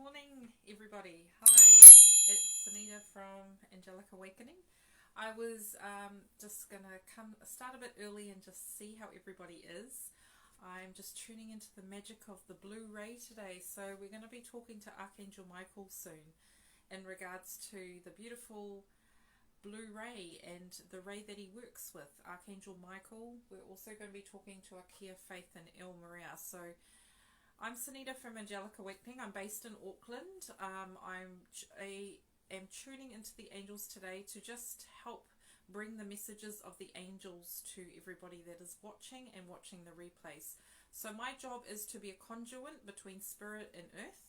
morning, everybody. Hi, it's Sunita from Angelic Awakening. I was just going to start a bit early and just see how everybody is. I'm just tuning into the magic of the blue ray today. So we're going to be talking to Archangel Michael soon in regards to the beautiful blue ray and the ray that he works with, Archangel Michael. We're also going to be talking to Akea Faith and El Maria. So I'm Sunita from Angelic Awakening. I'm based in Auckland. I am tuning into the angels today to just help bring the messages of the angels to everybody that is watching and watching the replays. So my job is to be a conduit between spirit and earth.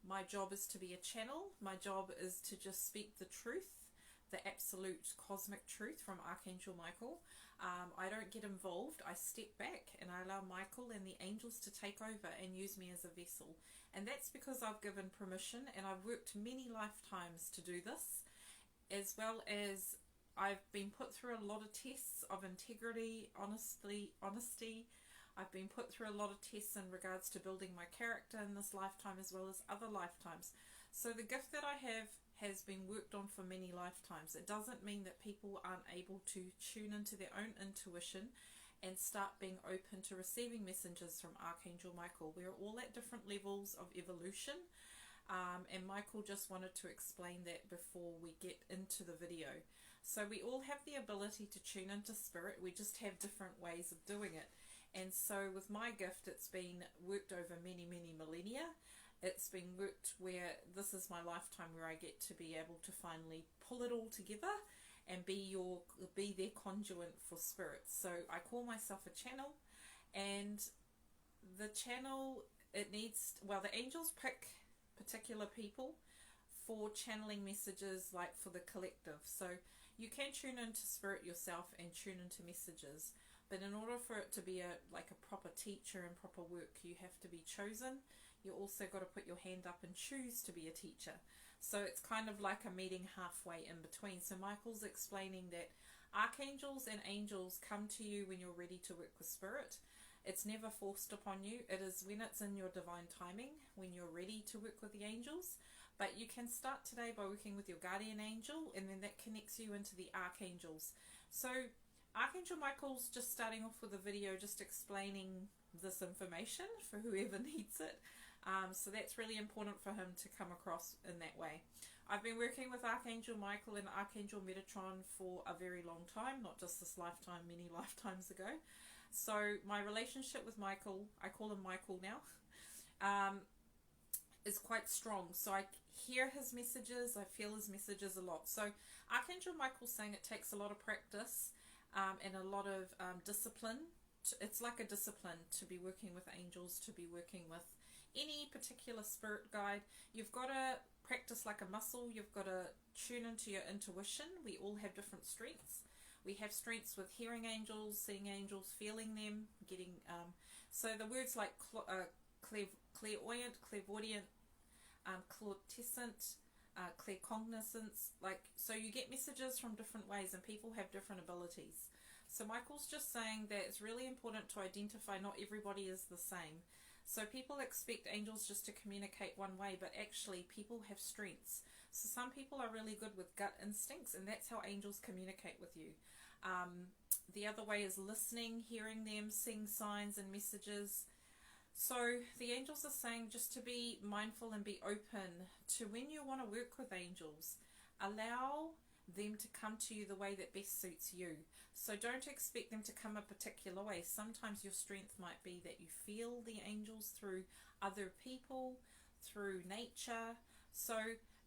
My job is to be a channel. My job is to just speak the truth, the absolute cosmic truth from Archangel Michael. I don't get involved. I step back and I allow Michael and the angels to take over and use me as a vessel. And that's because I've given permission, and I've worked many lifetimes to do this, as well as I've been put through a lot of tests of integrity, honesty. I've been put through a lot of tests in regards to building my character in this lifetime as well as other lifetimes. So the gift that I have has been worked on for many lifetimes. It doesn't mean that people aren't able to tune into their own intuition and start being open to receiving messages from Archangel Michael. We're all at different levels of evolution, and Michael just wanted to explain that before we get into the video. So we all have the ability to tune into spirit. We just have different ways of doing it. And so with my gift, it's been worked over many millennia. It's been worked where this is my lifetime where I get to be able to finally pull it all together and be their conduit for spirit. So I call myself a channel, and the channel, the angels pick particular people for channeling messages, like for the collective. So you can tune into spirit yourself and tune into messages, but in order for it to be a proper teacher and proper work, you have to be chosen. You also got to put your hand up and choose to be a teacher. So it's kind of like a meeting halfway in between. So Michael's explaining that archangels and angels come to you when you're ready to work with spirit. It's never forced upon you. It is when it's in your divine timing, when you're ready to work with the angels. But you can start today by working with your guardian angel, and then that connects you into the archangels. So Archangel Michael's just starting off with a video just explaining this information for whoever needs it. So that's really important for him to come across in that way. I've been working with Archangel Michael and Archangel Metatron for a very long time, not just this lifetime, many lifetimes ago. So my relationship with Michael, I call him Michael now, is quite strong. So I hear his messages, I feel his messages a lot. So Archangel Michael's saying it takes a lot of practice and a lot of discipline. It's like a discipline to be working with angels, to be working with any particular spirit guide. You've got to practice like a muscle. You've got to tune into your intuition. We all have different strengths. We have strengths with hearing angels, seeing angels, feeling them, getting so the words like clairvoyant, clairvoyant, clairtessent, claircognizance, so you get messages from different ways, and people have different abilities. So Michael's just saying that it's really important to identify not everybody is the same. So people expect angels just to communicate one way, but actually people have strengths. So some people are really good with gut instincts, and that's how angels communicate with you. The other way is listening, hearing them, seeing signs and messages. So the angels are saying just to be mindful and be open to when you want to work with angels. Allow them to come to you the way that best suits you. So don't expect them to come a particular way. Sometimes your strength might be that you feel the angels through other people, through nature. So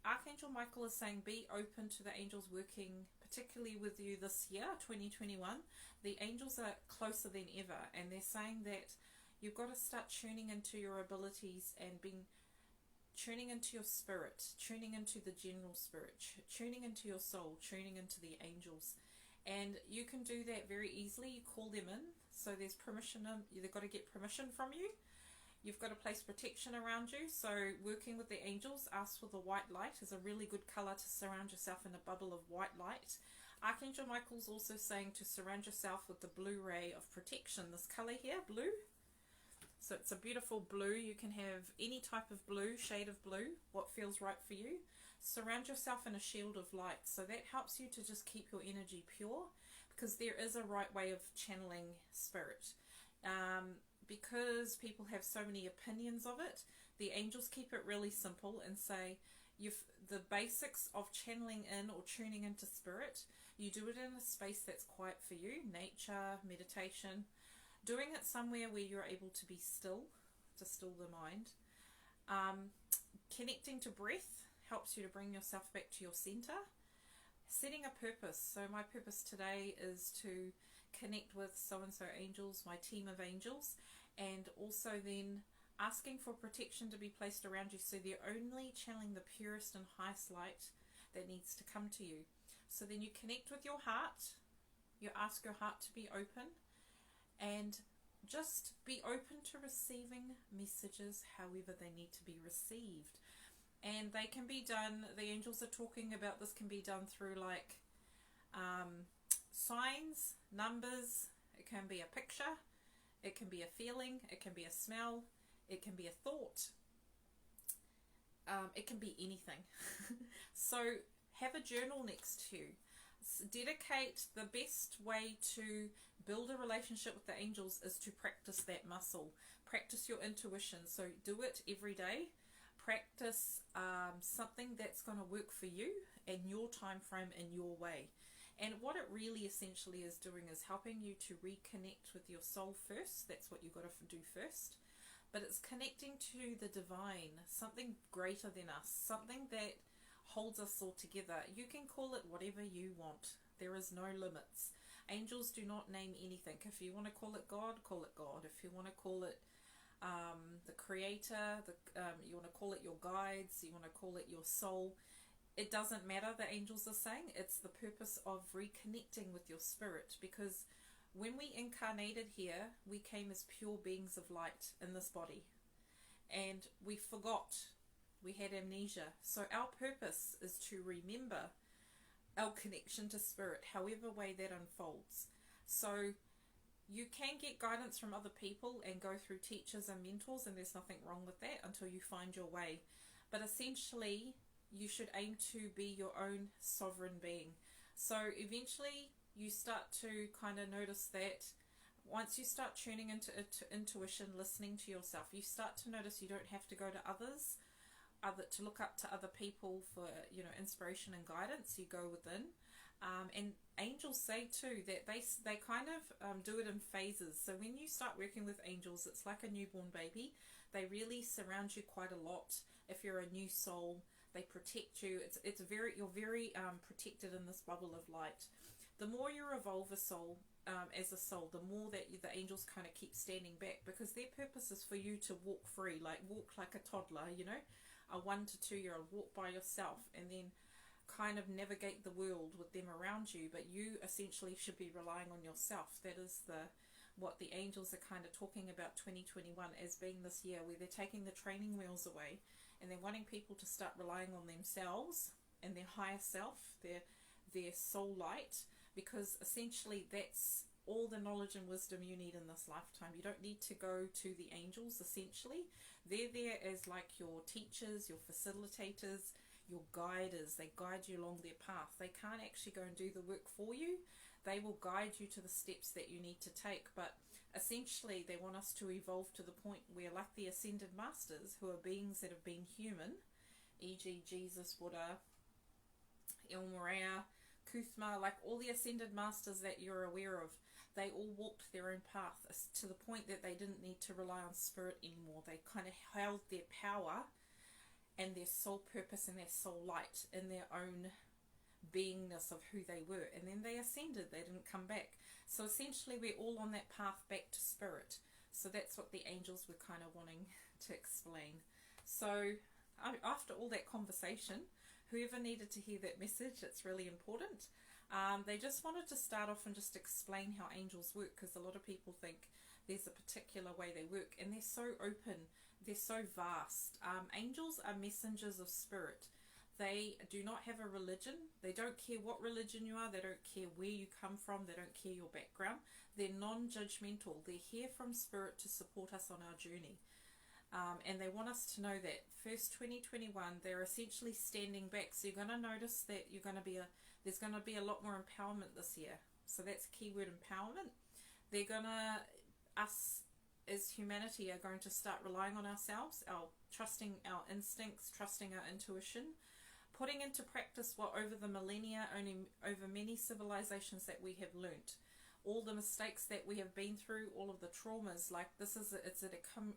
Archangel Michael is saying be open to the angels working particularly with you this year, 2021. The angels are closer than ever, and they're saying that you've got to start tuning into your abilities and tuning into your spirit, tuning into the general spirit, tuning into your soul, tuning into the angels. And you can do that very easily. You call them in. So there's permission. They've got to get permission from you. You've got to place protection around you. So working with the angels, ask for the white light is a really good color to surround yourself in a bubble of white light. Archangel Michael's also saying to surround yourself with the blue ray of protection. This color here, blue. So it's a beautiful blue. You can have any type of blue, shade of blue, what feels right for you. Surround yourself in a shield of light. So that helps you to just keep your energy pure, because there is a right way of channeling spirit. Because people have so many opinions of it, the angels keep it really simple and say, the basics of channeling in or tuning into spirit, you do it in a space that's quiet for you, nature, meditation, doing it somewhere where you're able to be still, to still the mind. Connecting to breath helps you to bring yourself back to your center. Setting a purpose. So my purpose today is to connect with so-and-so angels, my team of angels, and also then asking for protection to be placed around you, so they're only channeling the purest and highest light that needs to come to you. So then you connect with your heart, you ask your heart to be open, and just be open to receiving messages however they need to be received. And they can be done, the angels are talking about this, can be done through like signs, numbers, it can be a picture, it can be a feeling, it can be a smell, it can be a thought, it can be anything. So have a journal next to you. Dedicate, the best way to build a relationship with the angels is to practice that muscle. Practice your intuition. So do it every day. Practice something that's going to work for you in your time frame, in your way. And what it really essentially is doing is helping you to reconnect with your soul first. That's what you've got to do first. But it's connecting to the divine, something greater than us, something that holds us all together. You can call it whatever you want. There is no limits. Angels do not name anything. If you want to call it God, call it God. If you want to call it the creator, you want to call it your guides, you want to call it your soul, it doesn't matter. The angels are saying it's the purpose of reconnecting with your spirit, because when we incarnated here, we came as pure beings of light in this body, and we forgot, we had amnesia. So our purpose is to remember our connection to spirit, however way that unfolds. So you can get guidance from other people and go through teachers and mentors, and there's nothing wrong with that until you find your way. But essentially, you should aim to be your own sovereign being. So eventually you start to kind of notice that once you start tuning into intuition, listening to yourself, you start to notice you don't have to go to others, to look up to other people for inspiration and guidance. You go within. And angels say too that they kind of do it in phases. So when you start working with angels, it's like a newborn baby. They really surround you quite a lot. If you're a new soul, they protect you. You're very protected in this bubble of light. The more you evolve a soul, as a soul, the more that the angels kind of keep standing back, because their purpose is for you to walk free, walk like a toddler, a 1 to 2 year old, walk by yourself, and then kind of navigate the world with them around you. But you essentially should be relying on yourself. That is what the angels are kind of talking about 2021 as being this year where they're taking the training wheels away, and they're wanting people to start relying on themselves and their higher self, their soul light, because essentially that's all the knowledge and wisdom you need in this lifetime. You don't need to go to the angels. Essentially, they're there as like your teachers, your facilitators, your guiders. They guide you along their path. They can't actually go and do the work for you. They will guide you to the steps that you need to take. But essentially, they want us to evolve to the point where, like the ascended masters, who are beings that have been human, e.g. Jesus, Buddha, El Moraya, Kuthma, like all the ascended masters that you're aware of, they all walked their own path to the point that they didn't need to rely on spirit anymore. They kind of held their power and their soul purpose and their soul light in their own beingness of who they were, and then they ascended. They didn't come back. So essentially we're all on that path back to spirit. So that's what the angels were kind of wanting to explain. So after all that conversation, whoever needed to hear that message, it's really important. They just wanted to start off and just explain how angels work, because a lot of people think there's a particular way they work, and they're so open, they're so vast. Angels are messengers of spirit. They do not have a religion. They don't care what religion you are. They don't care where you come from. They don't care your background. They're non-judgmental. They're here from Spirit to support us on our journey. And they want us to know that first 2021, they're essentially standing back. So you're going to notice that there's going to be a lot more empowerment this year. So that's keyword empowerment. Us as humanity are going to start relying on ourselves, trusting our instincts, trusting our intuition, putting into practice what over the millennia, over many civilizations that we have learnt. All the mistakes that we have been through, all of the traumas, like it's an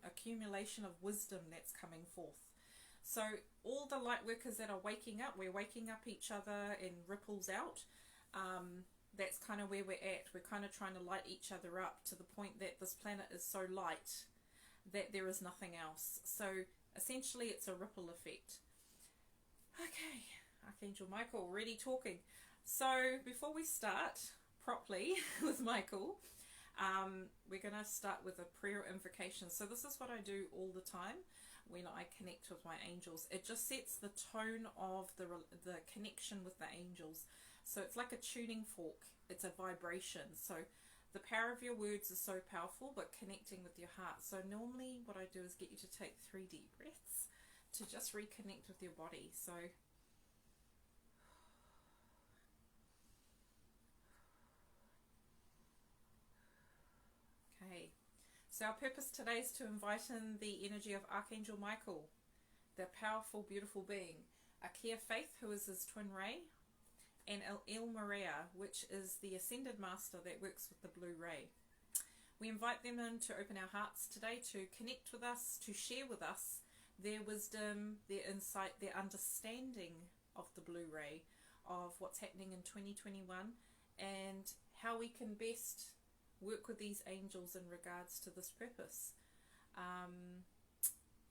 accumulation of wisdom that's coming forth. So all the light workers that are waking up, we're waking up each other in ripples out. That's kind of where we're at. We're kind of trying to light each other up to the point that this planet is so light that there is nothing else. So essentially it's a ripple effect. Okay, Archangel Michael already talking. So before we start properly with Michael, we're going to start with a prayer invocation. So this is what I do all the time when I connect with my angels. It just sets the tone of the connection with the angels. So it's like a tuning fork. It's a vibration. So the power of your words is so powerful, but connecting with your heart. So normally what I do is get you to take 3 deep breaths to just reconnect with your body. So okay. So our purpose today is to invite in the energy of Archangel Michael, the powerful, beautiful being. Akea Faith, who is his twin ray, and El Maria, which is the Ascended Master that works with the Blue Ray. We invite them in to open our hearts today, to connect with us, to share with us their wisdom, their insight, their understanding of the Blue Ray, of what's happening in 2021, and how we can best work with these angels in regards to this purpose.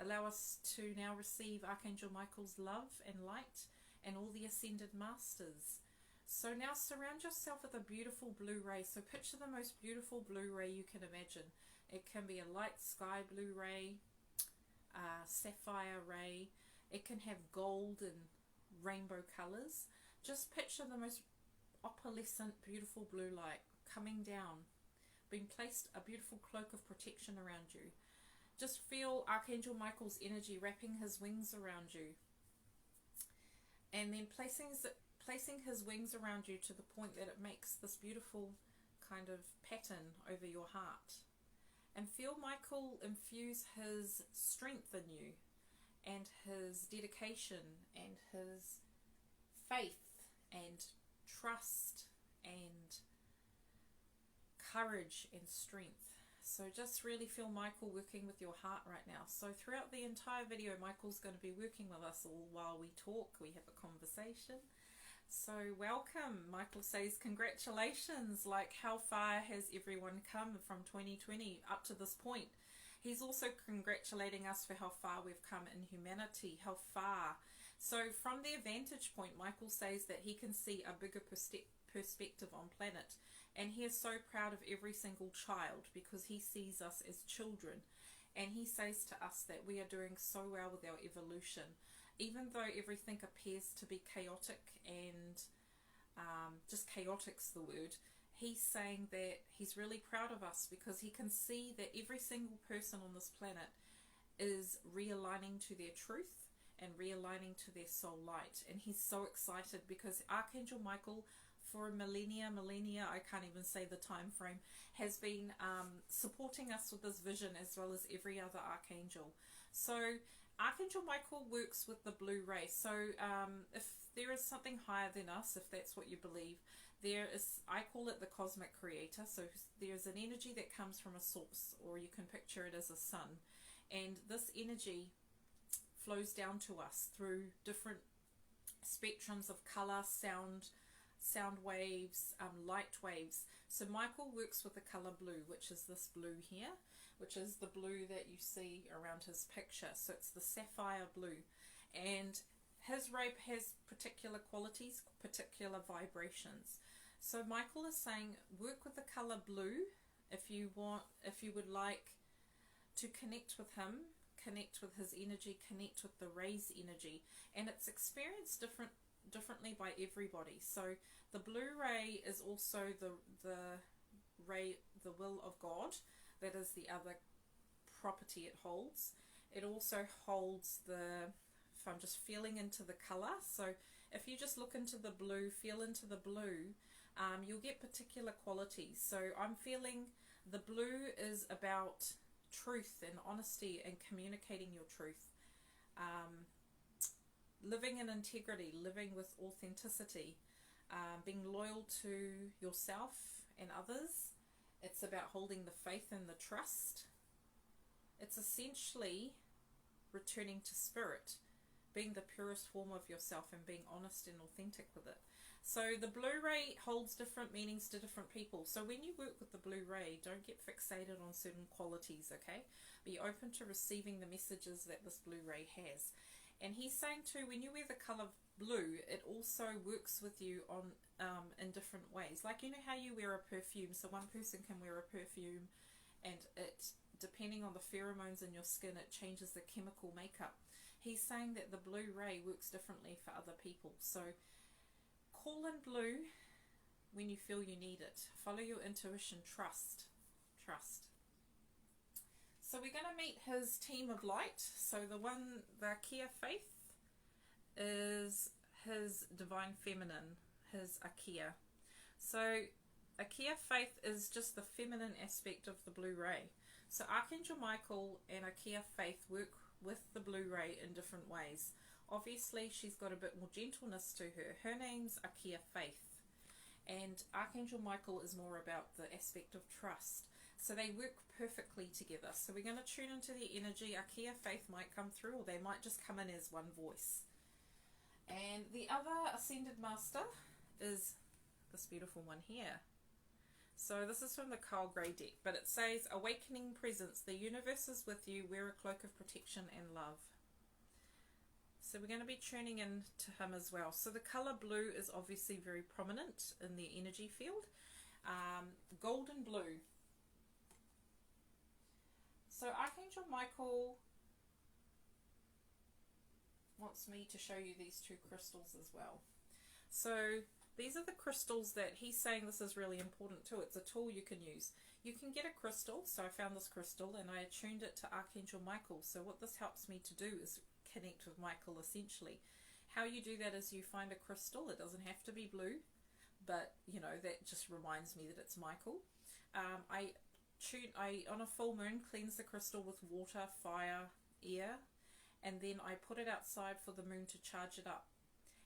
Allow us to now receive Archangel Michael's love and light and all the Ascended Masters. So now surround yourself with a beautiful blue ray. So picture the most beautiful blue ray you can imagine. It can be a light sky blue ray, sapphire ray. It can have gold and rainbow colors. Just picture the most opalescent, beautiful blue light coming down, being placed a beautiful cloak of protection around you. Just feel Archangel Michael's energy wrapping his wings around you, and then placing his wings around you to the point that it makes this beautiful kind of pattern over your heart. And feel Michael infuse his strength in you, and his dedication, and his faith, and trust, and courage, and strength. So just really feel Michael working with your heart right now. So throughout the entire video, Michael's going to be working with us all while we talk, we have a conversation. So welcome. Michael says, congratulations, like how far has everyone come from 2020 up to this point? He's also congratulating us for how far we've come in humanity, how far. So from their vantage point, Michael says that he can see a bigger perspective on planet. And he is so proud of every single child because he sees us as children. And he says to us that we are doing so well with our evolution. Even though everything appears to be chaotic and just chaotic's the word, he's saying that he's really proud of us because he can see that every single person on this planet is realigning to their truth and realigning to their soul light. And he's so excited because Archangel Michael, for millennia, I can't even say the time frame, has been supporting us with this vision as well as every other archangel. So Archangel Michael works with the blue ray. So if there is something higher than us, if that's what you believe, there is, I call it the cosmic creator. So there's an energy that comes from a source, or you can picture it as a sun. And this energy flows down to us through different spectrums of color, sound waves, light waves. So Michael works with the color blue, which is this blue here, which is the blue that you see around his picture. So it's the sapphire blue, and his ray has particular qualities, particular vibrations. So Michael is saying work with the color blue if you would like to connect with him. connect with his energy, connect with the rays energy, and it's experienced differently by everybody. So the blue ray is also the ray, the will of God. That is the other property it holds. It also holds if I'm just feeling into the color, so if you just look into the blue, feel into the blue, you'll get particular qualities. So I'm feeling the blue is about truth and honesty and communicating your truth, living in integrity, living with authenticity, being loyal to yourself and others. It's about holding the faith and the trust. It's essentially returning to spirit, being the purest form of yourself and being honest and authentic with it. So the blue ray holds different meanings to different people. So when you work with the blue ray, don't get fixated on certain qualities, okay? Be open to receiving the messages that this blue ray has. And he's saying too, when you wear the color blue, it also works with you on in different ways. Like, you know how you wear a perfume, so one person can wear a perfume and it, depending on the pheromones in your skin, it changes the chemical makeup. He's saying that the blue ray works differently for other people. So call in blue when you feel you need it. Follow your intuition. Trust. So we're going to meet his team of light. So the Kia Faith is his divine feminine, his Akia. So Akia Faith is just the feminine aspect of the blue ray. So Archangel Michael and Akia Faith work with the blue ray in different ways. Obviously, she's got a bit more gentleness to her. Her name's Akia Faith. And Archangel Michael is more about the aspect of trust. So they work perfectly together. So we're going to tune into the energy. Akia Faith might come through, or they might just come in as one voice. And the other Ascended Master is this beautiful one here. So this is from the Kyle Grey deck, but it says, Awakening Presence, the universe is with you, wear a cloak of protection and love. So we're going to be tuning in to him as well. So the colour blue is obviously very prominent in the energy field. Golden blue. So Archangel Michael wants me to show you these two crystals as well. So these are the crystals that he's saying this is really important too. It's a tool you can use. You can get a crystal. So I found this crystal and I attuned it to Archangel Michael. So what this helps me to do is connect with Michael essentially. How you do that is you find a crystal. It doesn't have to be blue, but you know, that just reminds me that it's Michael. I on a full moon cleanse the crystal with water, fire, air, and then I put it outside for the moon to charge it up.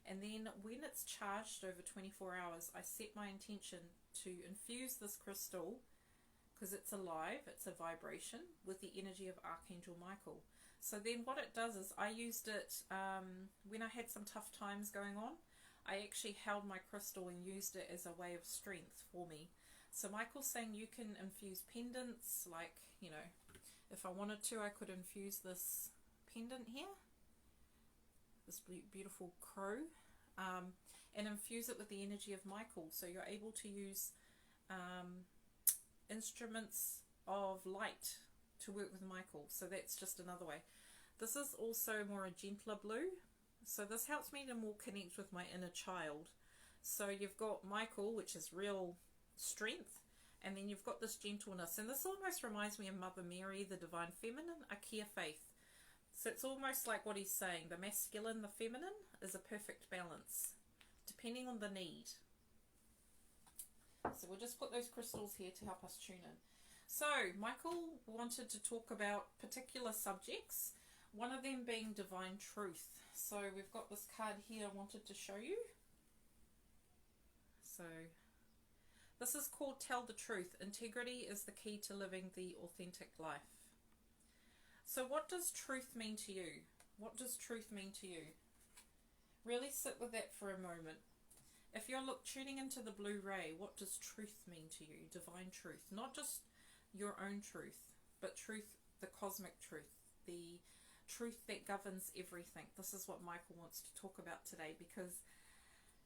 And then when it's charged over 24 hours, I set my intention to infuse this crystal, because it's alive, it's a vibration, with the energy of Archangel Michael. So then what it does is, I used it when I had some tough times going on. I actually held my crystal and used it as a way of strength for me. So Michael's saying you can infuse pendants, like, you know, if I wanted to, I could infuse this pendant here, this beautiful crow, and infuse it with the energy of Michael. So you're able to use instruments of light to work with Michael. So that's just another way. This is also more a gentler blue. So this helps me to more connect with my inner child. So you've got Michael, which is real strength, and then you've got this gentleness. And this almost reminds me of Mother Mary, the divine feminine, Akia Faith. So it's almost like what he's saying. The masculine, the feminine is a perfect balance, depending on the need. So we'll just put those crystals here to help us tune in. So Michael wanted to talk about particular subjects, one of them being divine truth. So we've got this card here I wanted to show you. So this is called Tell the Truth. Integrity is the key to living the authentic life. So what does truth mean to you? What does truth mean to you? Really sit with that for a moment. If you're tuning into the blue ray, what does truth mean to you? Divine truth. Not just your own truth, but truth, the cosmic truth, the truth that governs everything. This is what Michael wants to talk about today, because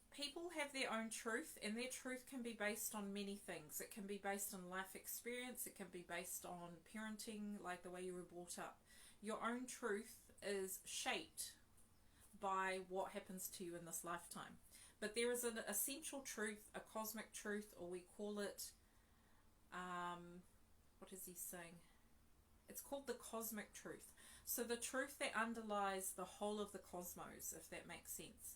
people have their own truth, and their truth can be based on many things. It can be based on life experience. It can be based on parenting, like the way you were brought up. your own truth is shaped by what happens to you in this lifetime. But there is an essential truth, a cosmic truth, or we call it, what is he saying? It's called the cosmic truth. So the truth that underlies the whole of the cosmos, if that makes sense.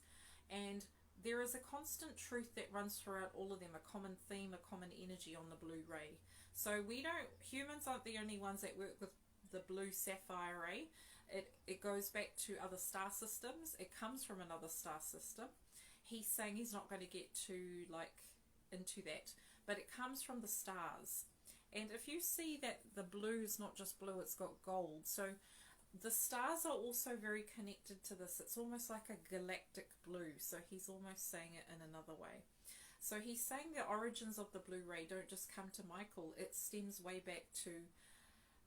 And there is a constant truth that runs throughout all of them, a common theme, a common energy on the blue ray. So humans aren't the only ones that work with the blue sapphire ray. It goes back to other star systems. It comes from another star system. He's saying he's not going to get too into that, but it comes from the stars. And if you see that the blue is not just blue, it's got gold. So the stars are also very connected to this. It's almost like a galactic blue. So he's almost saying it in another way. So he's saying the origins of the blue ray don't just come to Michael. It stems way back to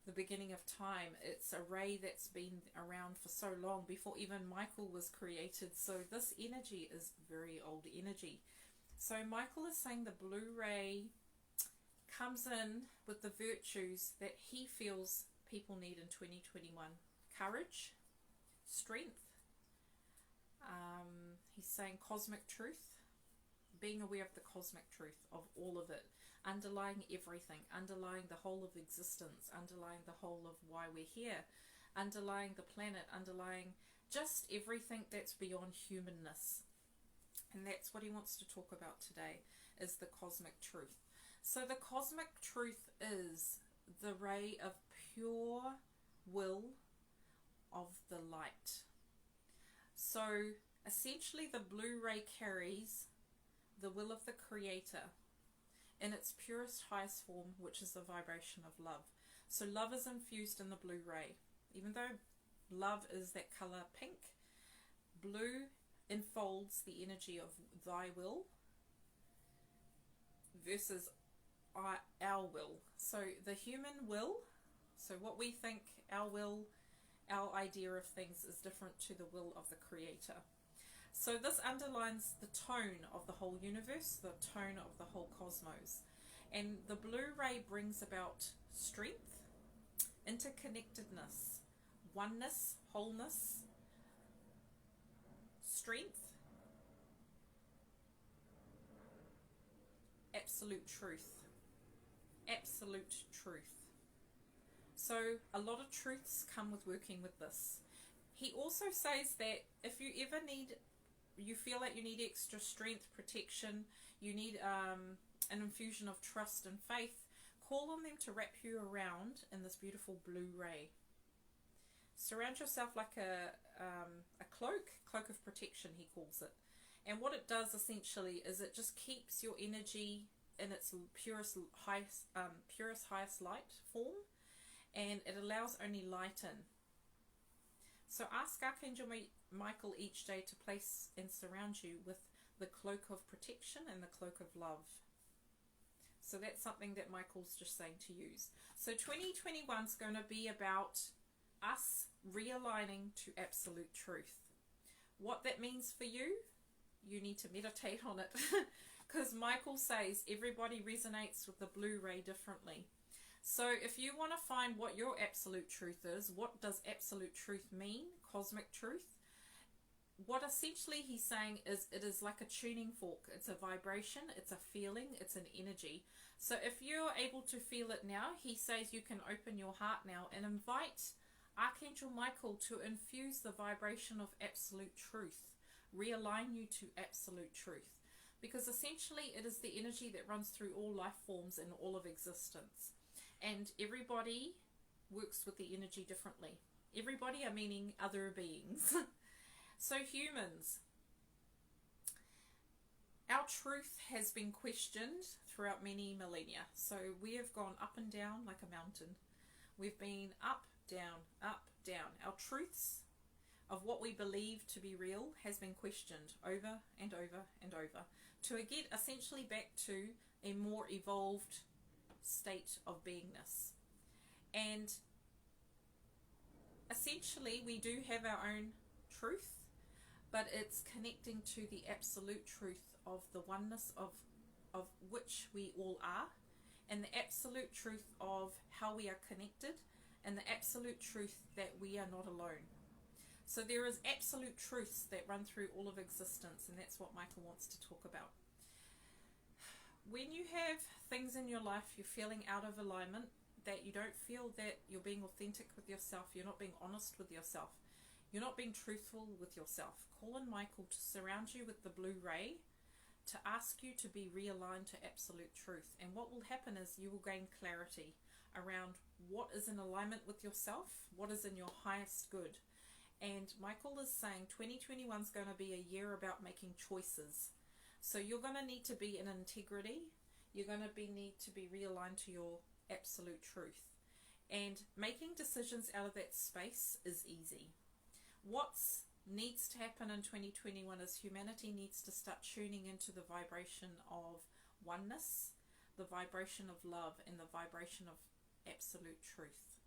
the beginning of time. It's a ray that's been around for so long, before even Michael was created. So this energy is very old energy. So Michael is saying the blue ray comes in with the virtues that he feels people need in 2021. Courage, strength, he's saying cosmic truth, being aware of the cosmic truth of all of it, underlying everything, underlying the whole of existence, underlying the whole of why we're here, underlying the planet, underlying just everything that's beyond humanness. And that's what he wants to talk about today, is the cosmic truth. So the cosmic truth is the ray of pure will of the light. So essentially the blue ray carries the will of the Creator in its purest, highest form, which is the vibration of love. So love is infused in the blue ray. Even though love is that color pink, blue enfolds the energy of thy will versus our will. So the human will, so what we think, our will, our idea of things is different to the will of the Creator. So this underlines the tone of the whole universe, the tone of the whole cosmos. And the blue ray brings about strength, interconnectedness, oneness, wholeness, strength, absolute truth. Absolute truth. So a lot of truths come with working with this. He also says that if you ever you feel like you need extra strength, protection, you need an infusion of trust and faith, call on them to wrap you around in this beautiful blue ray. Surround yourself like a cloak of protection, he calls it. And what it does essentially is it just keeps your energy in its purest, highest light form, and it allows only light in. So ask Archangel Michael each day to place and surround you with the cloak of protection and the cloak of love. So that's something that Michael's just saying to use. So 2021 is going to be about us realigning to absolute truth. What that means for you, you need to meditate on it. Because Michael says everybody resonates with the blue ray differently. So if you want to find what your absolute truth is, what does absolute truth mean, cosmic truth? What essentially he's saying is it is like a tuning fork. It's a vibration, it's a feeling, it's an energy. So if you're able to feel it now, he says you can open your heart now and invite Archangel Michael to infuse the vibration of absolute truth, realign you to absolute truth. Because essentially it is the energy that runs through all life forms and all of existence. And everybody works with the energy differently. Everybody, I meaning other beings. So humans, our truth has been questioned throughout many millennia. So we have gone up and down like a mountain. We've been up, down, up, down. Our truths of what we believe to be real has been questioned over and over and over to get essentially back to a more evolved state of beingness. And essentially we do have our own truth, but it's connecting to the absolute truth of the oneness of which we all are, and the absolute truth of how we are connected and the absolute truth that we are not alone. So there is absolute truths that run through all of existence, and that's what Michael wants to talk about. When you have things in your life you're feeling out of alignment, that you don't feel that you're being authentic with yourself, you're not being honest with yourself, you're not being truthful with yourself, call on Michael to surround you with the blue ray, to ask you to be realigned to absolute truth. And what will happen is you will gain clarity around what is in alignment with yourself, what is in your highest good. And Michael is saying 2021 is going to be a year about making choices. So you're going to need to be in integrity. You're going to need to be realigned to your absolute truth. And making decisions out of that space is easy. What needs to happen in 2021 is humanity needs to start tuning into the vibration of oneness, the vibration of love, and the vibration of absolute truth.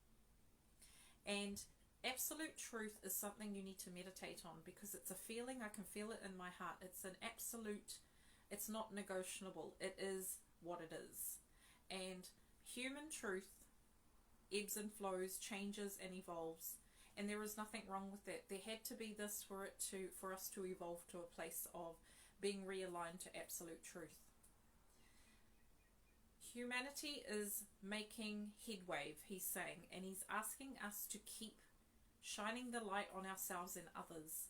And absolute truth is something you need to meditate on, because it's a feeling. I can feel it in my heart. It's an absolute, it's not negotiable. It is what it is. And human truth ebbs and flows, changes and evolves, and there is nothing wrong with that. There had to be this for us to evolve to a place of being realigned to absolute truth. Humanity is making headway, he's saying, and he's asking us to keep shining the light on ourselves and others.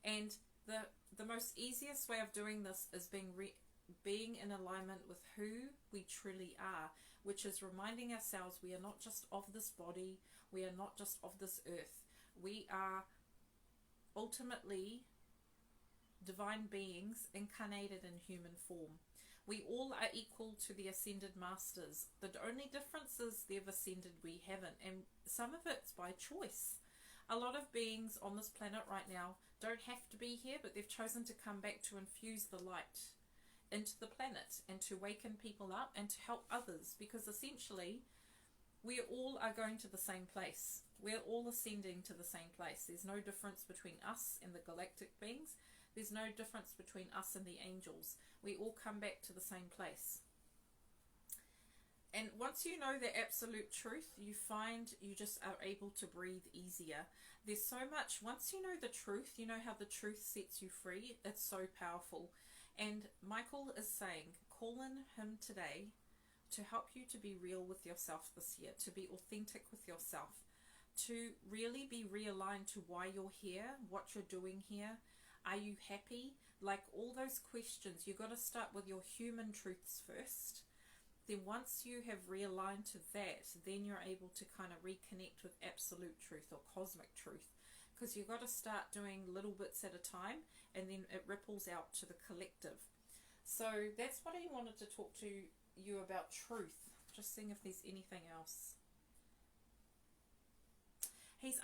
And the most easiest way of doing this is being in alignment with who we truly are, which is reminding ourselves we are not just of this body, we are not just of this earth. We are ultimately divine beings incarnated in human form. We all are equal to the ascended masters. The only difference is they've ascended, we haven't, and some of it's by choice. A lot of beings on this planet right now don't have to be here, but they've chosen to come back to infuse the light into the planet and to waken people up and to help others, because essentially we all are going to the same place. We're all ascending to the same place. There's no difference between us and the galactic beings. There's no difference between us and the angels. We all come back to the same place. And once you know the absolute truth, you find you just are able to breathe easier. There's so much, once you know the truth, you know how the truth sets you free. It's so powerful. And Michael is saying, call in him today to help you to be real with yourself this year, to be authentic with yourself, to really be realigned to why you're here, what you're doing here. Are you happy? Like all those questions, you've got to start with your human truths first. Then once you have realigned to that, then you're able to kind of reconnect with absolute truth or cosmic truth. Because you've got to start doing little bits at a time, and then it ripples out to the collective. So that's what I wanted to talk to you about, truth. Just seeing if there's anything else. He's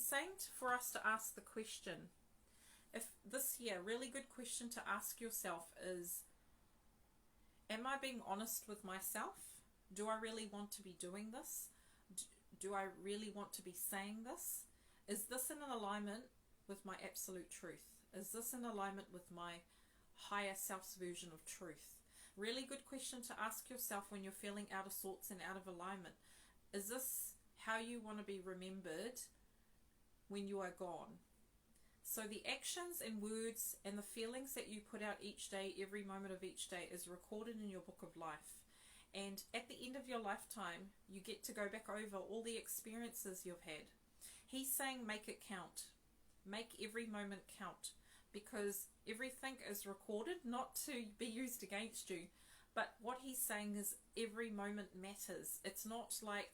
saying for us to ask the question, if this year, really good question to ask yourself is, am I being honest with myself? Do I really want to be doing this? Do I really want to be saying this? Is this in alignment with my absolute truth? Is this in alignment with my higher self's version of truth? Really good question to ask yourself when you're feeling out of sorts and out of alignment. Is this how you want to be remembered when you are gone? So the actions and words and the feelings that you put out each day, every moment of each day, is recorded in your book of life. And at the end of your lifetime, you get to go back over all the experiences you've had. He's saying make it count. Make every moment count, because everything is recorded, not to be used against you. But what he's saying is every moment matters. It's not like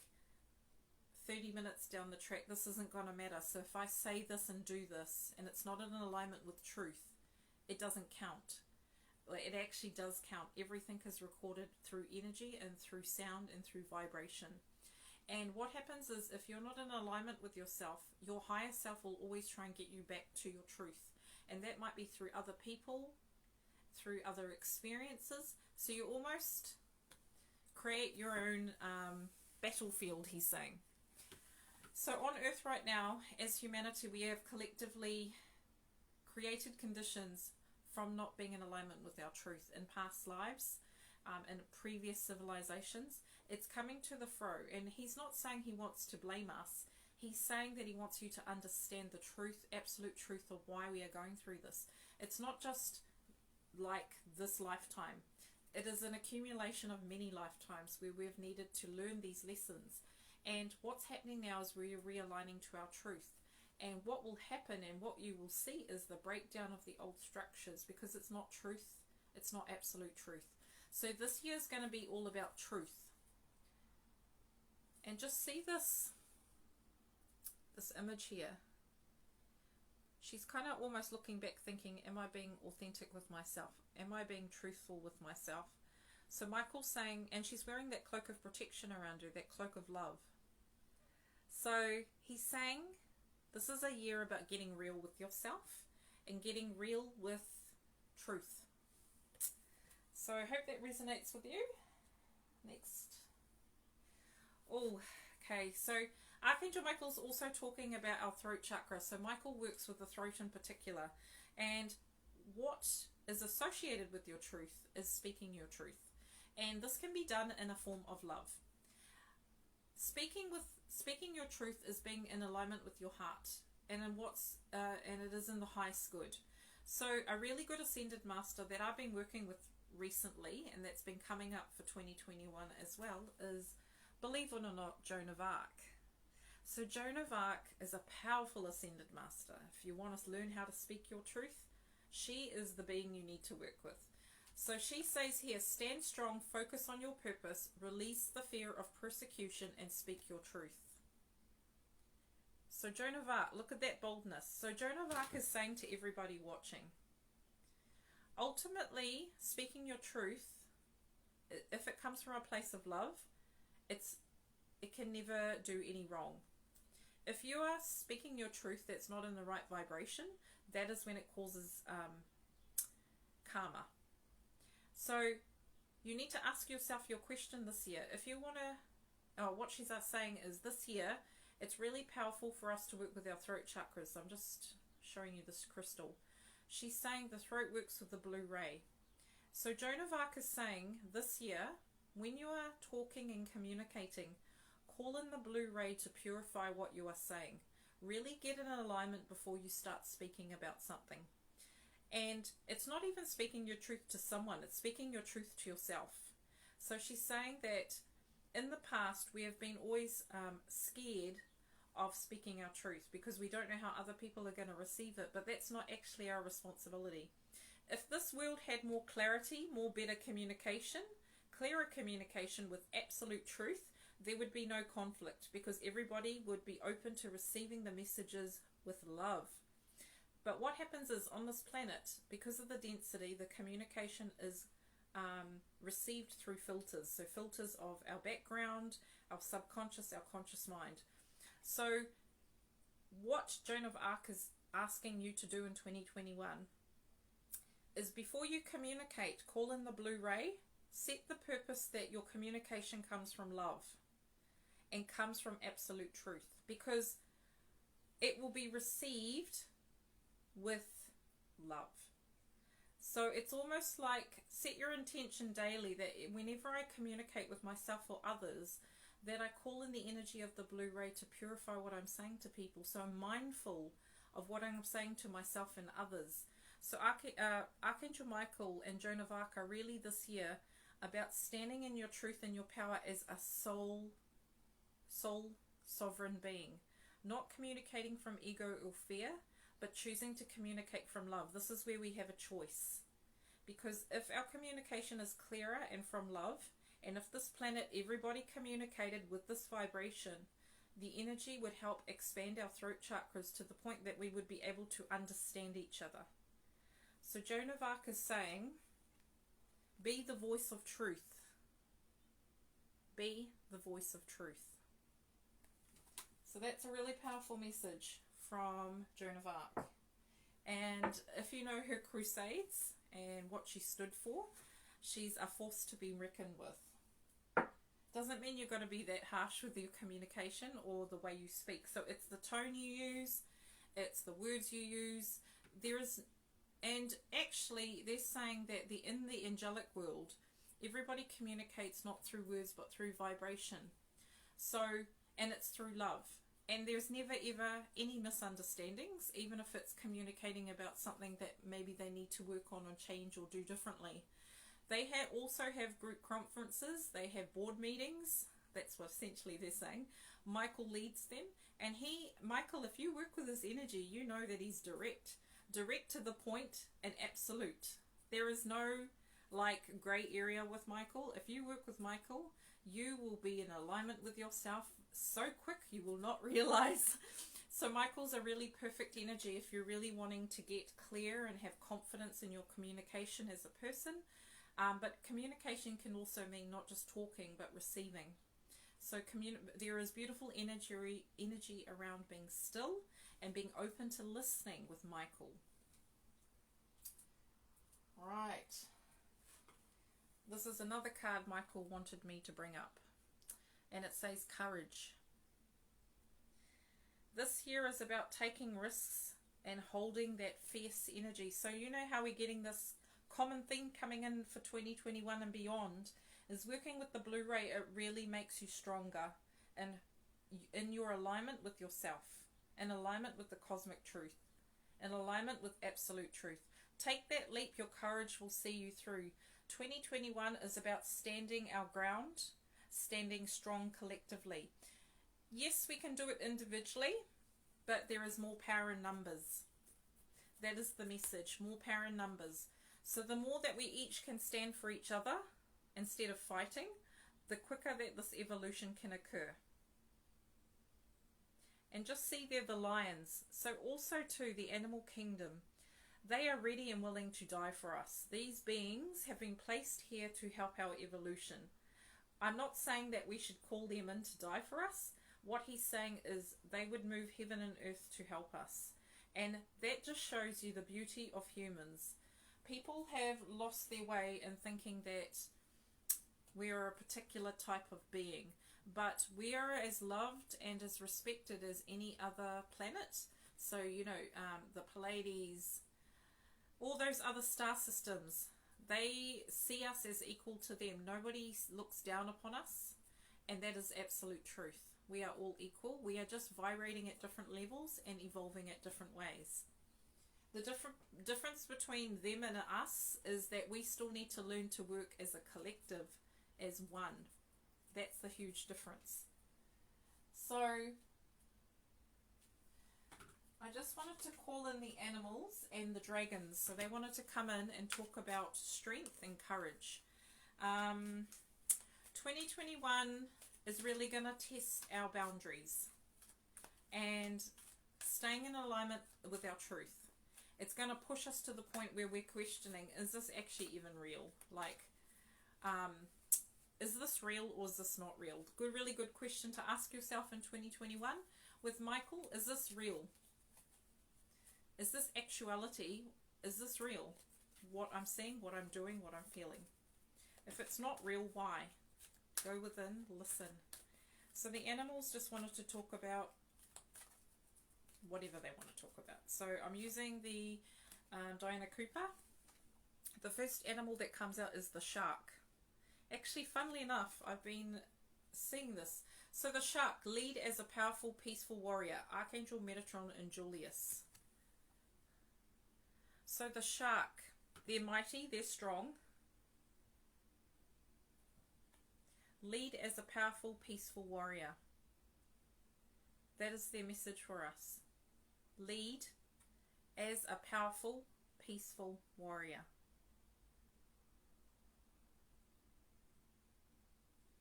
30 minutes down the track, this isn't going to matter. So if I say this and do this, and it's not in alignment with truth, it doesn't count. It actually does count. Everything is recorded through energy and through sound and through vibration. And what happens is, if you're not in alignment with yourself, your higher self will always try and get you back to your truth. And that might be through other people, through other experiences. So you almost create your own battlefield, he's saying. So on Earth right now, as humanity, we have collectively created conditions from not being in alignment with our truth in past lives, in previous civilizations. It's coming to the fro, and he's not saying he wants to blame us. He's saying that he wants you to understand the truth, absolute truth of why we are going through this. It's not just like this lifetime. It is an accumulation of many lifetimes where we've needed to learn these lessons. And what's happening now is we're realigning to our truth. And what will happen and what you will see is the breakdown of the old structures, because it's not truth. It's not absolute truth. So this year is going to be all about truth. And just see this image here. She's kind of almost looking back thinking, am I being authentic with myself? Am I being truthful with myself? So Michael's saying, and she's wearing that cloak of protection around her, that cloak of love. So he's saying, this is a year about getting real with yourself and getting real with truth. So I hope that resonates with you. Next. Oh, okay. So Archangel Michael's also talking about our throat chakra. So Michael works with the throat in particular. And what is associated with your truth is speaking your truth. And this can be done in a form of love. Speaking your truth is being in alignment with your heart, and it is in the highest good. So a really good ascended master that I've been working with recently, and that's been coming up for 2021 as well, is, believe it or not, Joan of Arc. So Joan of Arc is a powerful ascended master. If you want to learn how to speak your truth, she is the being you need to work with. So she says here, stand strong, focus on your purpose, release the fear of persecution, and speak your truth. So Joan of Arc, look at that boldness. So Joan of Arc is saying to everybody watching, ultimately, speaking your truth, if it comes from a place of love, it can never do any wrong. If you are speaking your truth that's not in the right vibration, that is when it causes karma. So you need to ask yourself your question this year. If you want to, what she's saying is this year, it's really powerful for us to work with our throat chakras. I'm just showing you this crystal. She's saying the throat works with the blue ray. So Joan of Arc is saying this year, when you are talking and communicating, call in the blue ray to purify what you are saying. Really get in alignment before you start speaking about something. And it's not even speaking your truth to someone, it's speaking your truth to yourself. So she's saying that in the past we have been always scared of speaking our truth because we don't know how other people are going to receive it, but that's not actually our responsibility. If this world had more clarity, more better communication, clearer communication with absolute truth, there would be no conflict because everybody would be open to receiving the messages with love. But what happens is on this planet, because of the density, the communication is received through filters. So filters of our background, our subconscious, our conscious mind. So what Joan of Arc is asking you to do in 2021 is before you communicate, call in the blue ray, set the purpose that your communication comes from love and comes from absolute truth, because it will be received with love. So it's almost like set your intention daily that whenever I communicate with myself or others, that I call in the energy of the blue ray to purify what I'm saying to people. So I'm mindful of what I'm saying to myself and others. So Archangel Michael and Joan of Arc are really this year about standing in your truth and your power as a soul sovereign being, not communicating from ego or fear, but choosing to communicate from love. This is where we have a choice. Because if our communication is clearer and from love, and if this planet, everybody communicated with this vibration, the energy would help expand our throat chakras to the point that we would be able to understand each other. So Joan of Arc is saying, be the voice of truth. Be the voice of truth. So that's a really powerful message from Joan of Arc. And if you know her crusades and what she stood for, she's a force to be reckoned with. Doesn't mean you're going to be that harsh with your communication or the way you speak. So it's the tone you use, it's the words you use. And actually they're saying that in the angelic world, Everybody communicates not through words but through vibration. So, and it's through love. And there's never ever any misunderstandings, even if it's communicating about something that maybe they need to work on or change or do differently. They also have group conferences, they have board meetings, that's what essentially they're saying. Michael leads them, and Michael, if you work with his energy, you know that he's direct to the point and absolute. There is no like grey area with Michael. If you work with Michael, you will be in alignment with yourself so quick you will not realize. So Michael's a really perfect energy if you're really wanting to get clear and have confidence in your communication as a person. But communication can also mean not just talking but receiving. So there is beautiful energy around being still and being open to listening with Michael. Right. This is another card Michael wanted me to bring up. And it says courage. This here is about taking risks and holding that fierce energy. So you know how we're getting this common theme coming in for 2021 and beyond is working with the blue ray. It really makes you stronger and in your alignment with yourself, in alignment with the cosmic truth, in alignment with absolute truth. Take that leap. Your courage will see you through. 2021 is about standing our ground, standing strong collectively. Yes, we can do it individually, but there is more power in numbers. That is the message, more power in numbers. So the more that we each can stand for each other instead of fighting, the quicker that this evolution can occur. And just see there the lions. So also too, the animal kingdom. They are ready and willing to die for us. These beings have been placed here to help our evolution. I'm not saying that we should call them in to die for us. What he's saying is they would move heaven and earth to help us. And that just shows you the beauty of humans. People have lost their way in thinking that we are a particular type of being. But we are as loved and as respected as any other planet. So, you know, the Pleiades, all those other star systems, they see us as equal to them. Nobody looks down upon us, and that is absolute truth. We are all equal. We are just vibrating at different levels and evolving at different ways. The difference between them and us is that we still need to learn to work as a collective, as one. That's the huge difference. So I just wanted to call in the animals and the dragons. So they wanted to come in and talk about strength and courage. 2021 is really going to test our boundaries and staying in alignment with our truth. It's going to push us to the point where we're questioning, is this actually even real? Like, is this real or is this not real? Really good question to ask yourself in 2021 with Michael. Is this real? Is this actuality? Is this real? What I'm seeing, what I'm doing, what I'm feeling. If it's not real, why? Go within, listen. So the animals just wanted to talk about whatever they want to talk about. So I'm using the Diana Cooper. The first animal that comes out is the shark. Actually, funnily enough, I've been seeing this. So the shark, lead as a powerful, peaceful warrior. Archangel Metatron and Julius. So the shark, they're mighty, they're strong. Lead as a powerful, peaceful warrior. That is their message for us. Lead as a powerful, peaceful warrior.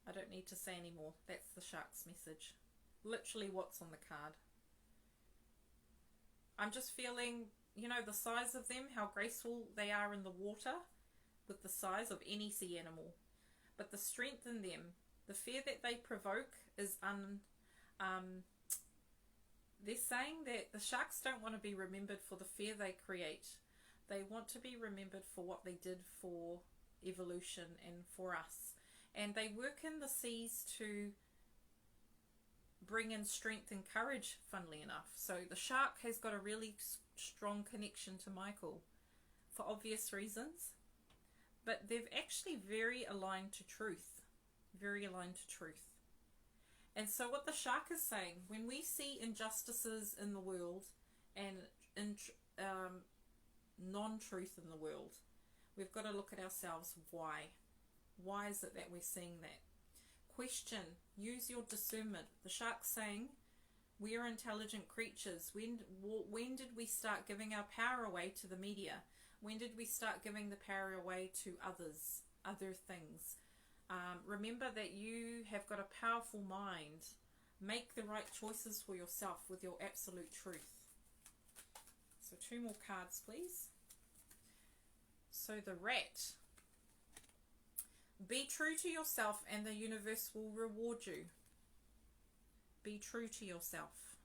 I don't need to say any more. That's the shark's message. Literally what's on the card. I'm just feeling, you know, the size of them, how graceful they are in the water with the size of any sea animal. But the strength in them, the fear that they provoke is they're saying that the sharks don't want to be remembered for the fear they create. They want to be remembered for what they did for evolution and for us. And they work in the seas to bring in strength and courage, funnily enough. So the shark has got a really strong connection to Michael for obvious reasons. but they're actually very aligned to truth. Very aligned to truth. And so what the shark is saying, when we see injustices in the world and non-truth in the world, we've got to look at ourselves. Why? Why is it that we're seeing that? Question, use your discernment. The shark's saying we are intelligent creatures. When did we start giving our power away to the media? When did we start giving the power away to others, other things? Remember that you have got a powerful mind. Make the right choices for yourself with your absolute truth. So 2 more cards, please. So the rat. Be true to yourself and the universe will reward you. Be true to yourself.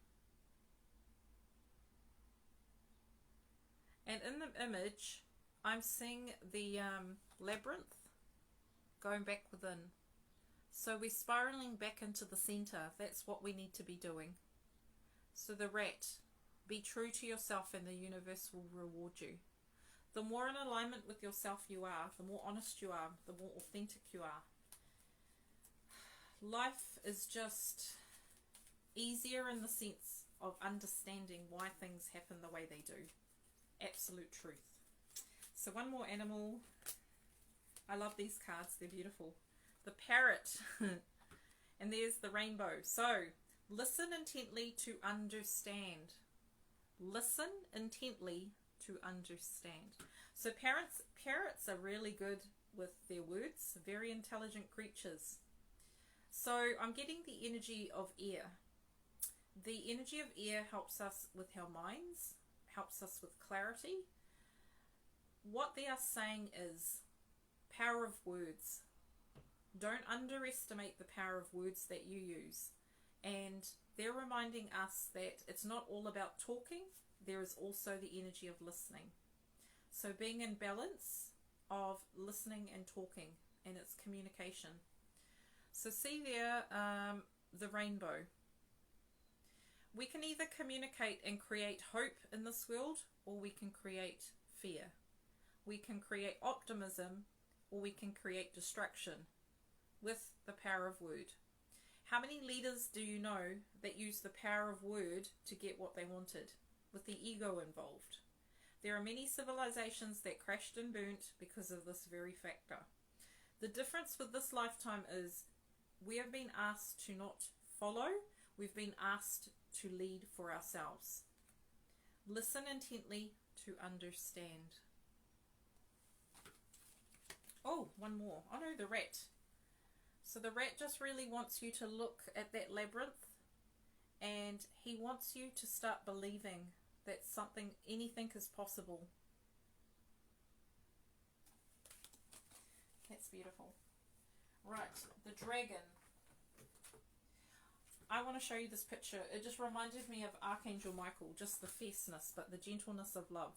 And in the image, I'm seeing the labyrinth going back within. So we're spiraling back into the center. That's what we need to be doing. So the rat, be true to yourself and the universe will reward you. The more in alignment with yourself you are, the more honest you are, the more authentic you are. Life is just easier in the sense of understanding why things happen the way they do. Absolute truth. So 1 more animal. I love these cards. They're beautiful. The parrot. And there's the rainbow. So listen intently to understand. Listen intently to understand. So parrots are really good with their words. Very intelligent creatures. So I'm getting the energy of air. The energy of air helps us with our minds, helps us with clarity. What they are saying is power of words. Don't underestimate the power of words that you use. And they're reminding us that it's not all about talking. There is also the energy of listening. So being in balance of listening and talking, and it's communication. So see there, the rainbow. We can either communicate and create hope in this world, or we can create fear. We can create optimism, or we can create destruction with the power of word. How many leaders do you know that use the power of word to get what they wanted, with the ego involved? There are many civilizations that crashed and burnt because of this very factor. The difference with this lifetime is we have been asked to not follow, we've been asked to lead for ourselves. Listen intently to understand. Oh, 1 more. Oh no, the rat. So the rat just really wants you to look at that labyrinth, and he wants you to start believing that anything is possible. That's beautiful. Right, the dragon. I want to show you this picture. It just reminded me of Archangel Michael, just the fierceness, but the gentleness of love.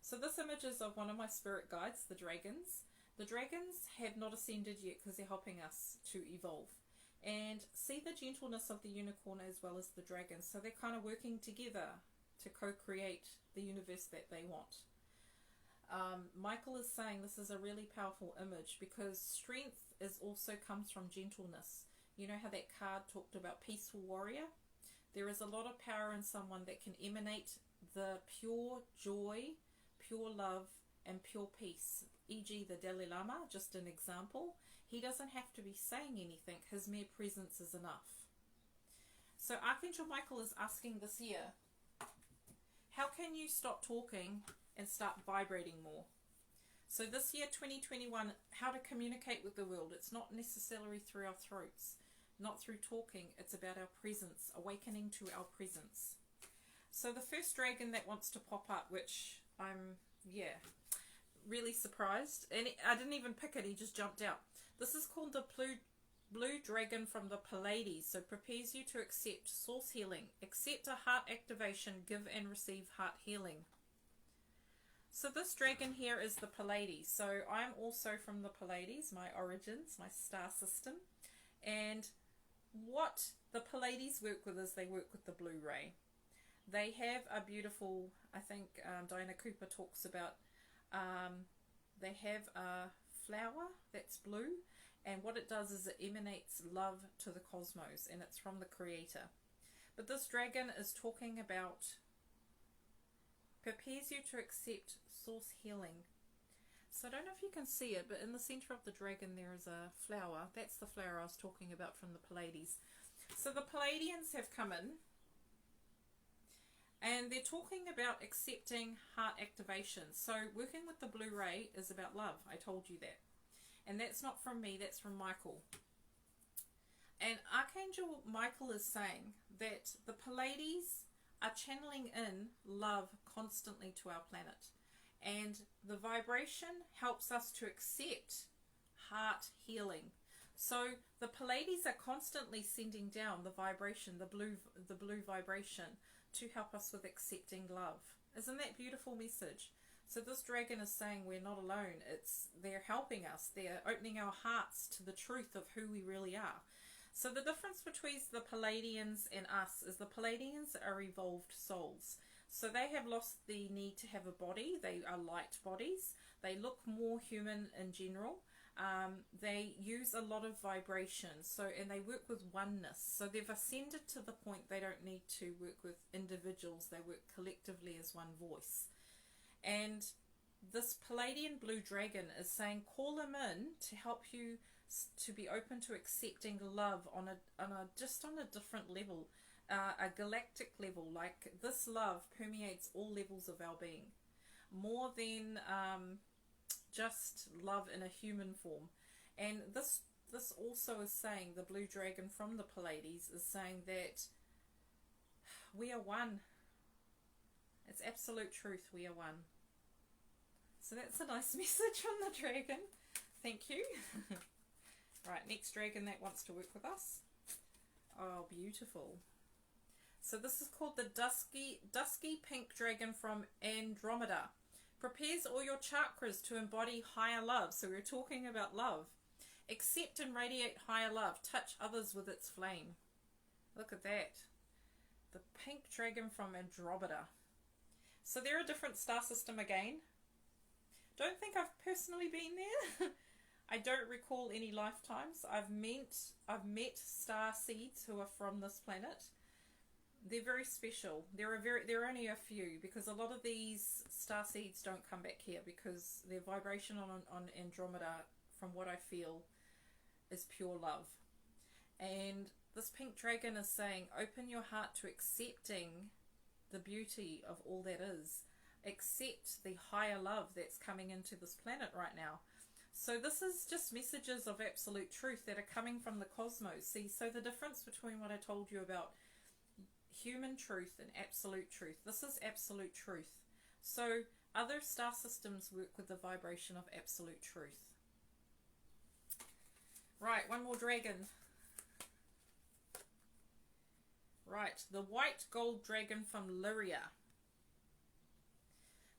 So this image is of one of my spirit guides, the dragons. The dragons have not ascended yet because they're helping us to evolve. And see the gentleness of the unicorn as well as the dragon. So they're kind of working together to co-create the universe that they want. Michael is saying this is a really powerful image because strength also comes from gentleness. You know how that card talked about peaceful warrior? There is a lot of power in someone that can emanate the pure joy, pure love, and pure peace. E.g. the Dalai Lama, just an example. He doesn't have to be saying anything. His mere presence is enough. So Archangel Michael is asking this year, how can you stop talking and start vibrating more? So this year, 2021, how to communicate with the world. It's not necessarily through our throats, not through talking. It's about our presence, awakening to our presence. So the first dragon that wants to pop up, which I'm, really surprised. And I didn't even pick it, he just jumped out. This is called the blue dragon from the Pleiades. So prepares you to accept source healing. Accept a heart activation, give and receive heart healing. So this dragon here is the Pleiades. So I'm also from the Pleiades, my origins, my star system. And what the Pleiades work with is they work with the blue ray. They have a beautiful, I think Diana Cooper talks about, they have a flower that's blue, and what it does is it emanates love to the cosmos, and it's from the Creator. But this dragon is talking about prepares you to accept source healing. So I don't know if you can see it, but in the center of the dragon there is a flower. That's the flower I was talking about from the Pleiades. So the Pleiadians have come in, and they're talking about accepting heart activation. So working with the blue ray is about love. I told you that. And that's not from me, that's from Michael. And Archangel Michael is saying that the Pleiades are channeling in love constantly to our planet. And the vibration helps us to accept heart healing. So the Pleiades are constantly sending down the vibration, the blue vibration, to help us with accepting love. Isn't that a beautiful message? So this dragon is saying we're not alone. They're helping us. They're opening our hearts to the truth of who we really are. So the difference between the Pleiadians and us is the Pleiadians are evolved souls. So they have lost the need to have a body. They are light bodies. They look more human in general. They use a lot of vibration. And they work with oneness. So they've ascended to the point they don't need to work with individuals. They work collectively as one voice. And this Pleiadian blue dragon is saying call him in to help you to be open to accepting love on a different level, a galactic level. Like this love permeates all levels of our being, more than just love in a human form. And this also is saying, the blue dragon from the Pleiades is saying that we are one. It's absolute truth, we are one. So that's a nice message from the dragon. Thank you. Right, next dragon that wants to work with us. Oh, beautiful. So this is called the dusky pink dragon from Andromeda. Prepares all your chakras to embody higher love. So we're talking about love. Accept and radiate higher love. Touch others with its flame. Look at that. The pink dragon from Andromeda. So they're a different star system again. Don't think I've personally been there. I don't recall any lifetimes. I've met star seeds who are from this planet. They're very special. There are only a few, because a lot of these star seeds don't come back here because their vibration on Andromeda, from what I feel, is pure love. And this pink dragon is saying, open your heart to accepting the beauty of all that is. Accept the higher love that's coming into this planet right now. So this is just messages of absolute truth that are coming from the cosmos. See, so the difference between what I told you about human truth and absolute truth. This is absolute truth. So other star systems work with the vibration of absolute truth. Right, one more dragon. Right, the white gold dragon from Lyria.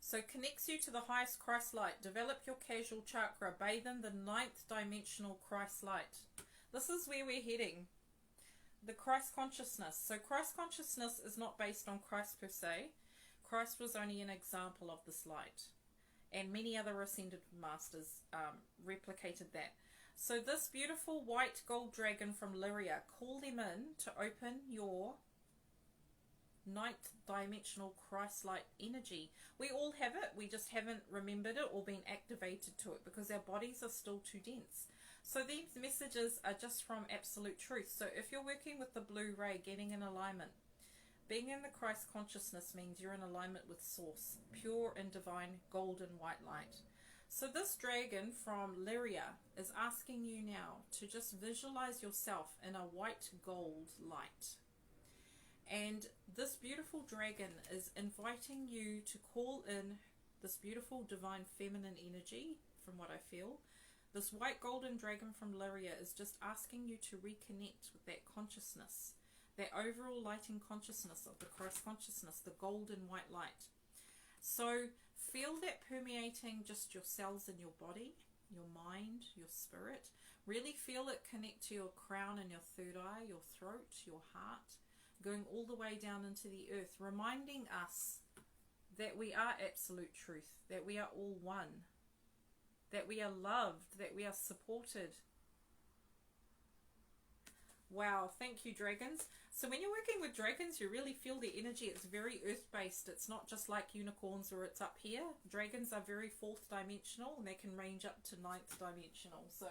So connects you to the highest Christ light. Develop your casual chakra. Bathe in the 9th dimensional Christ light. This is where we're heading. The Christ consciousness. So Christ consciousness is not based on Christ per se. Christ was only an example of this light. And many other ascended masters replicated that. So this beautiful white gold dragon from Lyria, call them in to open your 9th dimensional Christ light energy. We all have it, we just haven't remembered it or been activated to it because our bodies are still too dense. So these messages are just from absolute truth. So if you're working with the blue ray, getting in alignment, being in the Christ consciousness means you're in alignment with source, pure and divine golden white light. So this dragon from Lyria is asking you now to just visualize yourself in a white gold light. And this beautiful dragon is inviting you to call in this beautiful divine feminine energy, from what I feel. This white golden dragon from Lyria is just asking you to reconnect with that consciousness, that overall lighting consciousness of the Christ consciousness, the golden white light. So feel that permeating just your cells in your body, your mind, your spirit. Really feel it connect to your crown and your third eye, your throat, your heart, going all the way down into the earth, reminding us that we are absolute truth, that we are all one. that we are loved, that we are supported. Wow, thank you, dragons. So when you're working with dragons, you really feel the energy. It's very earth-based. It's not just like unicorns or it's up here. Dragons are very fourth dimensional, and they can range up to ninth dimensional. So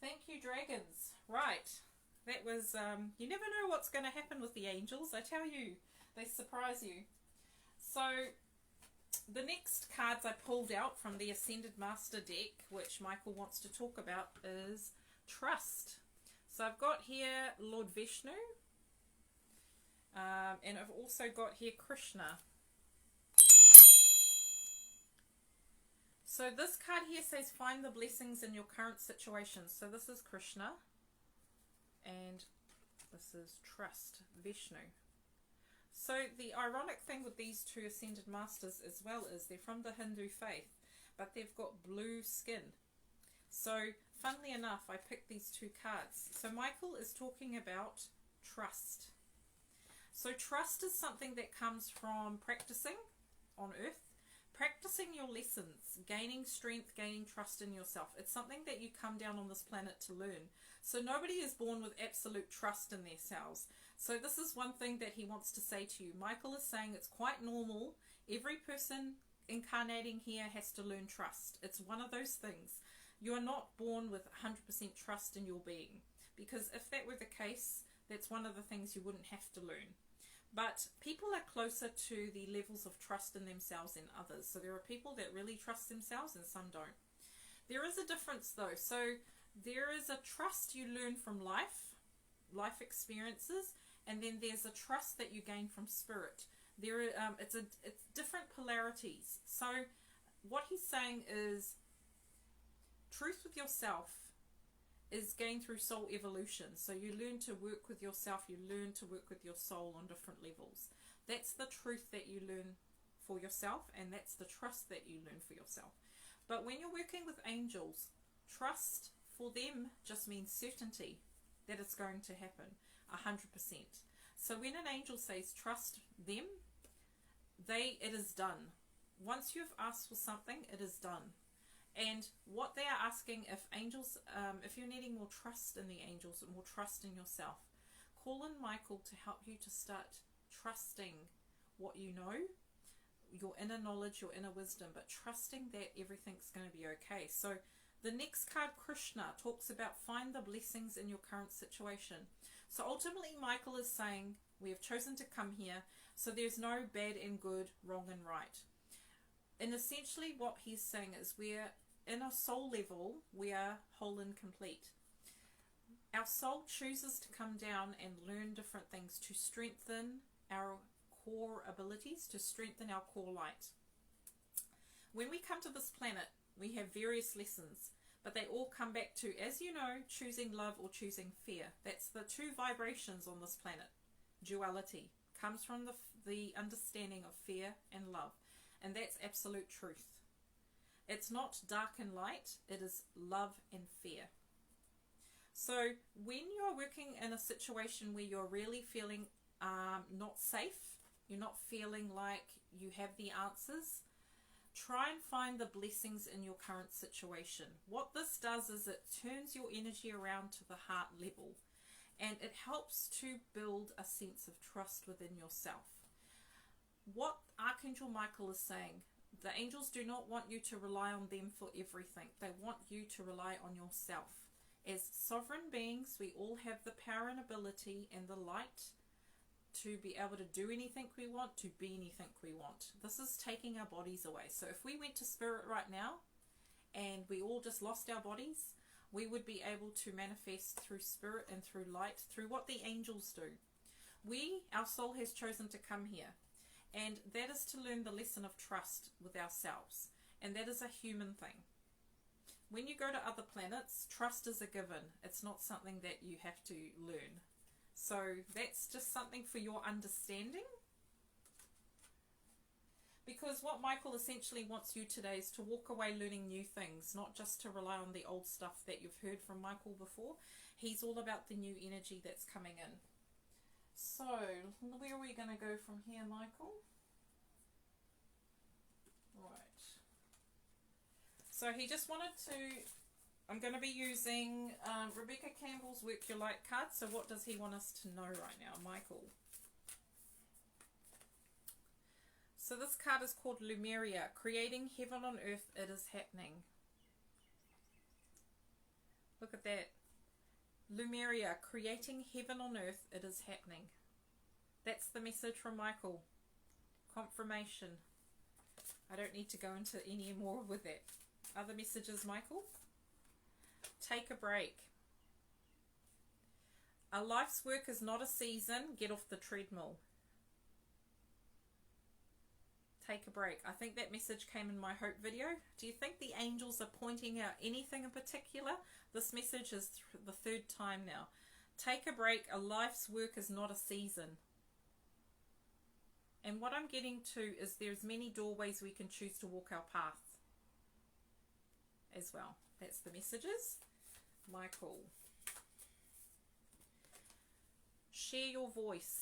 thank you, dragons. Right. That was, you never know what's going to happen with the angels. I tell you, they surprise you. So the next cards I pulled out from the Ascended Master deck, which Michael wants to talk about, is Trust. So I've got here Lord Vishnu, and I've also got here Krishna. So this card here says find the blessings in your current situation. So this is Krishna, and this is Trust, Vishnu. So the ironic thing with these two Ascended Masters as well is they're from the Hindu faith, but they've got blue skin. So funnily enough, I picked these two cards. So Michael is talking about trust. So trust is something that comes from practicing on earth, practicing your lessons, gaining strength, gaining trust in yourself. It's something that you come down on this planet to learn. So nobody is born with absolute trust in themselves. So this is one thing that he wants to say to you. Michael is saying it's quite normal. Every person incarnating here has to learn trust. It's one of those things. You are not born with 100% trust in your being, because if that were the case, that's one of the things you wouldn't have to learn. But people are closer to the levels of trust in themselves than others. So there are people that really trust themselves and some don't. There is a difference though. So there is a trust you learn from life experiences, and then there's a trust that you gain from spirit. It's different polarities. So what he's saying is truth with yourself is gained through soul evolution. So you learn to work with yourself, you learn to work with your soul on different levels. That's the truth that you learn for yourself, and that's the trust that you learn for yourself. But when you're working with angels, trust for them just means certainty that it's going to happen 100%. So when an angel says trust them, it is done. Once you've asked for something, it is done. And what they are asking, if you're needing more trust in the angels, more trust in yourself, call in Michael to help you to start trusting what you know, your inner knowledge, your inner wisdom, but trusting that everything's going to be okay. So the next card, Krishna, talks about find the blessings in your current situation. So ultimately, Michael is saying we have chosen to come here, so there's no bad and good, wrong and right. And essentially what he's saying is we're in a soul level, we are whole and complete. Our soul chooses to come down and learn different things to strengthen our core abilities, to strengthen our core light. When we come to this planet, we have various lessons, but they all come back to, as you know, choosing love or choosing fear. That's the two vibrations on this planet. Duality comes from the understanding of fear and love, and that's absolute truth. It's not dark and light, it is love and fear. So when you're working in a situation where you're really feeling not safe, you're not feeling like you have the answers, try and find the blessings in your current situation. What this does is it turns your energy around to the heart level, and it helps to build a sense of trust within yourself. What Archangel Michael is saying, the angels do not want you to rely on them for everything. They want you to rely on yourself. As sovereign beings, we all have the power and ability and the light to be able to do anything we want, to be anything we want. This is taking our bodies away. So if we went to spirit right now and we all just lost our bodies, we would be able to manifest through spirit and through light, through what the angels do. Our soul has chosen to come here. And that is to learn the lesson of trust with ourselves. And that is a human thing. When you go to other planets, trust is a given. It's not something that you have to learn. So that's just something for your understanding. Because what Michael essentially wants you today is to walk away learning new things, not just to rely on the old stuff that you've heard from Michael before. He's all about the new energy that's coming in. So, where are we going to go from here, Michael? Right. So he just wanted to, I'm going to be using Rebecca Campbell's Work Your Light card. So what does he want us to know right now, Michael? So this card is called Lemuria, creating heaven on earth, it is happening. Look at that. Lemuria, creating heaven on earth, it is happening. That's the message from Michael. Confirmation. I don't need to go into any more with that. Other messages, Michael? Take a break. A life's work is not a season. Get off the treadmill. Take a break. I think that message came in my hope video. Do you think the angels are pointing out anything in particular? This message is the third time now. Take a break. A life's work is not a season. And what I'm getting to is there's many doorways we can choose to walk our path as well. That's the messages. Michael. Share your voice.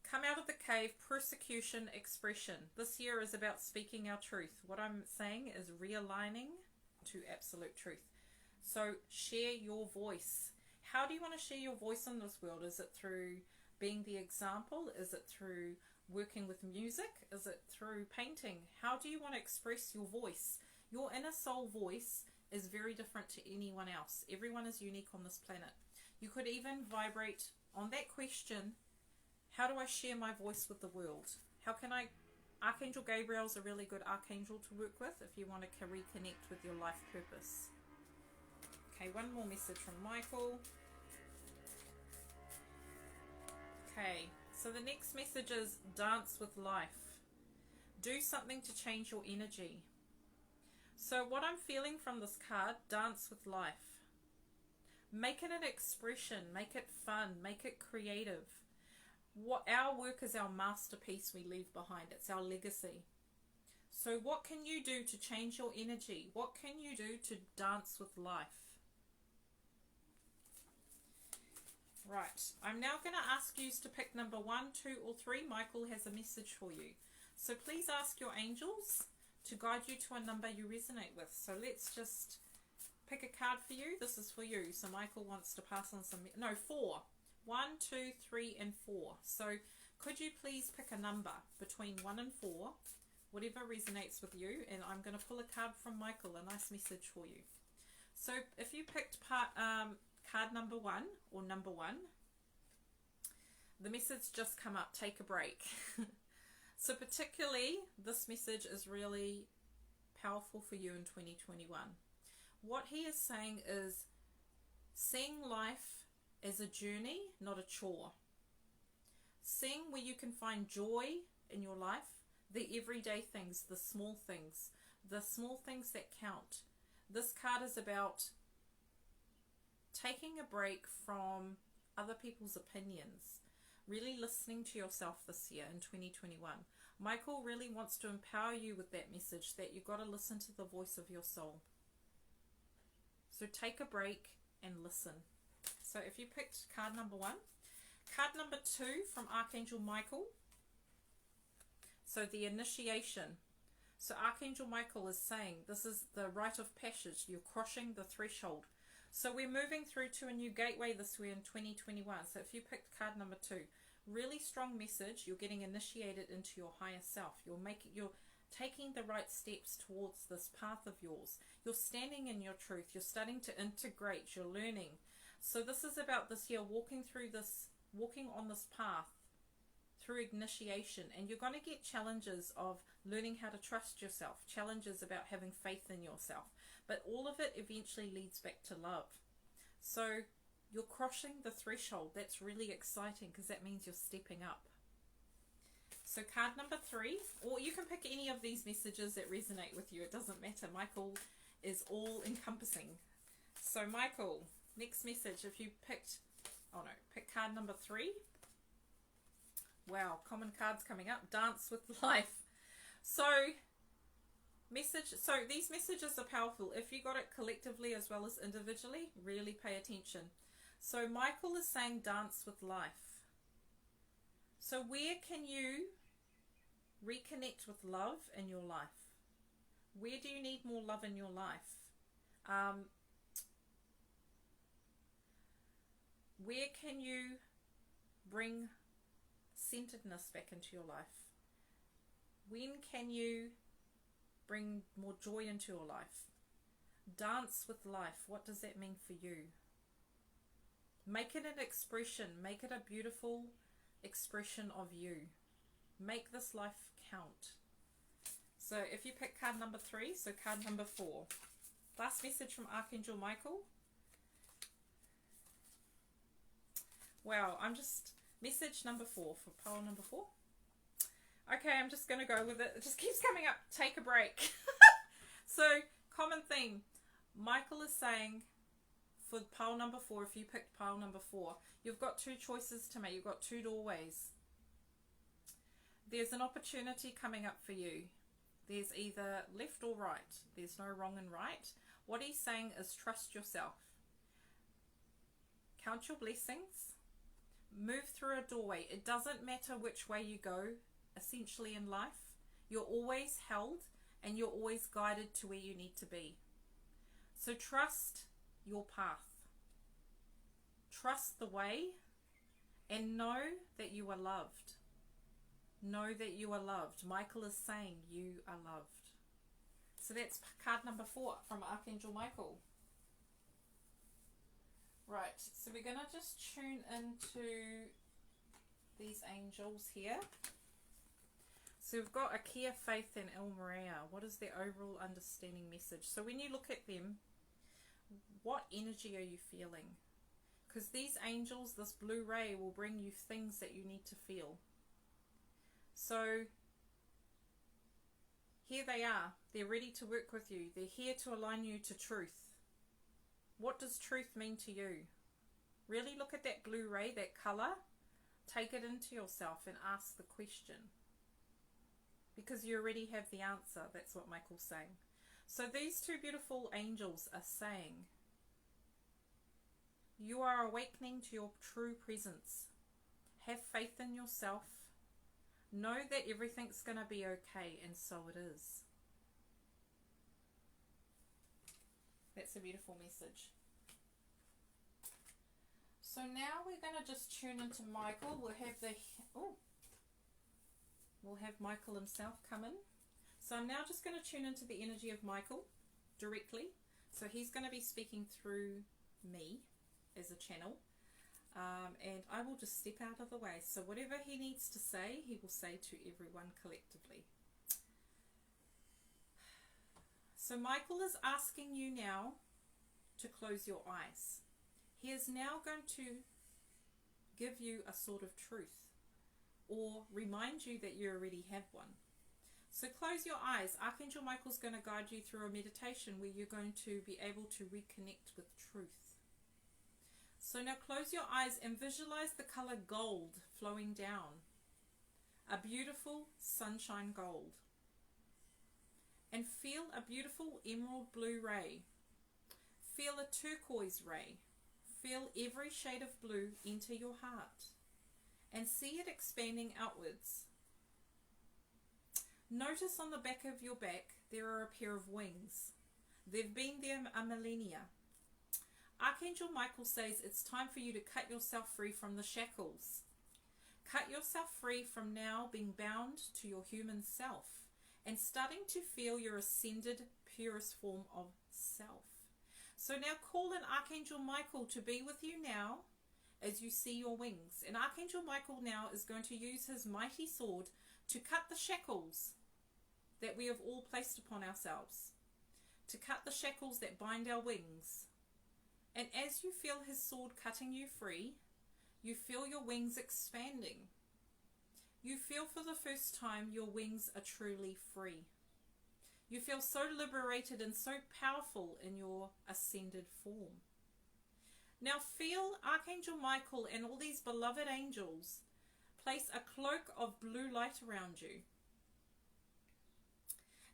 Come out of the cave, persecution, expression. This year is about speaking our truth. What I'm saying is realigning to absolute truth. So share your voice. How do you want to share your voice in this world? Is it through being the example? Is it through working with music? Is it through painting? How do you want to express your voice? Your inner soul voice is very different to anyone else. Everyone is unique on this planet. You could even vibrate on that question, how do I share my voice with the world? How can I? Archangel Gabriel's a really good archangel to work with if you want to reconnect with your life purpose. Okay, one more message from Michael. Okay, so the next message is dance with life. Do something to change your energy. So what I'm feeling from this card, dance with life. Make it an expression, make it fun, make it creative. What our work is our masterpiece we leave behind. It's our legacy. So what can you do to change your energy? What can you do to dance with life? Right, I'm now going to ask you to pick number 1, 2 or 3. Michael has a message for you. So please ask your angels to guide you to a number you resonate with. So let's just pick a card for you. This is for you. So Michael wants to pass on some, no, 4. 1, 2, 3 and 4. So could you please pick a number between 1 and 4, whatever resonates with you, and I'm going to pull a card from Michael, a nice message for you. So if you picked card number 1 or number 1, the message just come up, take a break. So particularly this message is really powerful for you in 2021. What he is saying is seeing life as a journey, not a chore. Seeing where you can find joy in your life, the everyday things, the small things that count. This card is about taking a break from other people's opinions, really listening to yourself this year in 2021. Michael really wants to empower you with that message that you've got to listen to the voice of your soul. So take a break and listen. So if you picked card number 1, card number 2 from Archangel Michael. So the initiation. So Archangel Michael is saying this is the rite of passage. You're crossing the threshold. So we're moving through to a new gateway this year in 2021. So if you picked card number 2, really strong message. You're getting initiated into your higher self. You're taking the right steps towards this path of yours. You're standing in your truth. You're starting to integrate. You're learning. So this is about this year walking on this path through initiation, and you're going to get challenges of learning how to trust yourself, challenges about having faith in yourself, but all of it eventually leads back to love. So you're crossing the threshold. That's really exciting because that means you're stepping up. So card number 3, or you can pick any of these messages that resonate with you. It doesn't matter. Michael is all encompassing. So Michael, next message, if you pick card number 3. Wow, common cards coming up. Dance with life. So these messages are powerful. If you got it collectively as well as individually, really pay attention. So Michael is saying dance with life. So where can you reconnect with love in your life? Where do you need more love in your life? Where can you bring centeredness back into your life? When can you bring more joy into your life? Dance with life. What does that mean for you? Make it an expression. Make it a beautiful expression of you. Make this life count. So if you pick card number 3, so card number 4. Last message from Archangel Michael. Wow, I'm just... Message number 4 for pile number 4. Okay, I'm just going to go with it. It just keeps coming up. Take a break. So, common theme. Michael is saying, for pile number 4, if you picked pile number 4, you've got 2 choices to make. You've got 2 doorways. There's an opportunity coming up for you. There's either left or right. There's no wrong and right. What he's saying is trust yourself. Count your blessings. Move through a doorway. It doesn't matter which way you go, essentially, in life. You're always held and you're always guided to where you need to be. So trust your path. Trust the way and know that you are loved. Know that you are loved. Michael is saying you are loved. So that's card number 4 from Archangel Michael. Right, so we're going to just tune into these angels here. So we've got Akia, Faith and El Maria. What is their overall understanding message? So when you look at them, what energy are you feeling? Because these angels, this blue ray, will bring you things that you need to feel. So here they are. They're ready to work with you. They're here to align you to truth. What does truth mean to you? Really look at that blue ray, that color. Take it into yourself and ask the question. Because you already have the answer. That's what Michael's saying. So these 2 beautiful angels are saying, you are awakening to your true presence. Have faith in yourself. Know that everything's going to be okay, and so it is. That's a beautiful message. So now we're going to just tune into Michael. We'll have Michael himself come in. So I'm now just going to tune into the energy of Michael directly. So he's going to be speaking through me as a channel. And I will just step out of the way. So whatever he needs to say, he will say to everyone collectively. So Michael is asking you now to close your eyes. He is now going to give you a sort of truth or remind you that you already have one. So close your eyes. Archangel Michael is going to guide you through a meditation where you're going to be able to reconnect with truth. So now close your eyes and visualize the color gold flowing down. A beautiful sunshine gold. And feel a beautiful emerald blue ray. Feel a turquoise ray. Feel every shade of blue enter your heart. And see it expanding outwards. Notice on the back of your back there are a pair of wings. They've been there a millennia. Archangel Michael says it's time for you to cut yourself free from the shackles. Cut yourself free from now being bound to your human self and starting to feel your ascended, purest form of self. So now call in Archangel Michael to be with you now as you see your wings. And Archangel Michael now is going to use his mighty sword to cut the shackles that we have all placed upon ourselves. To cut the shackles that bind our wings. And as you feel his sword cutting you free, you feel your wings expanding. You feel for the first time your wings are truly free. You feel so liberated and so powerful in your ascended form. Now feel Archangel Michael and all these beloved angels place a cloak of blue light around you.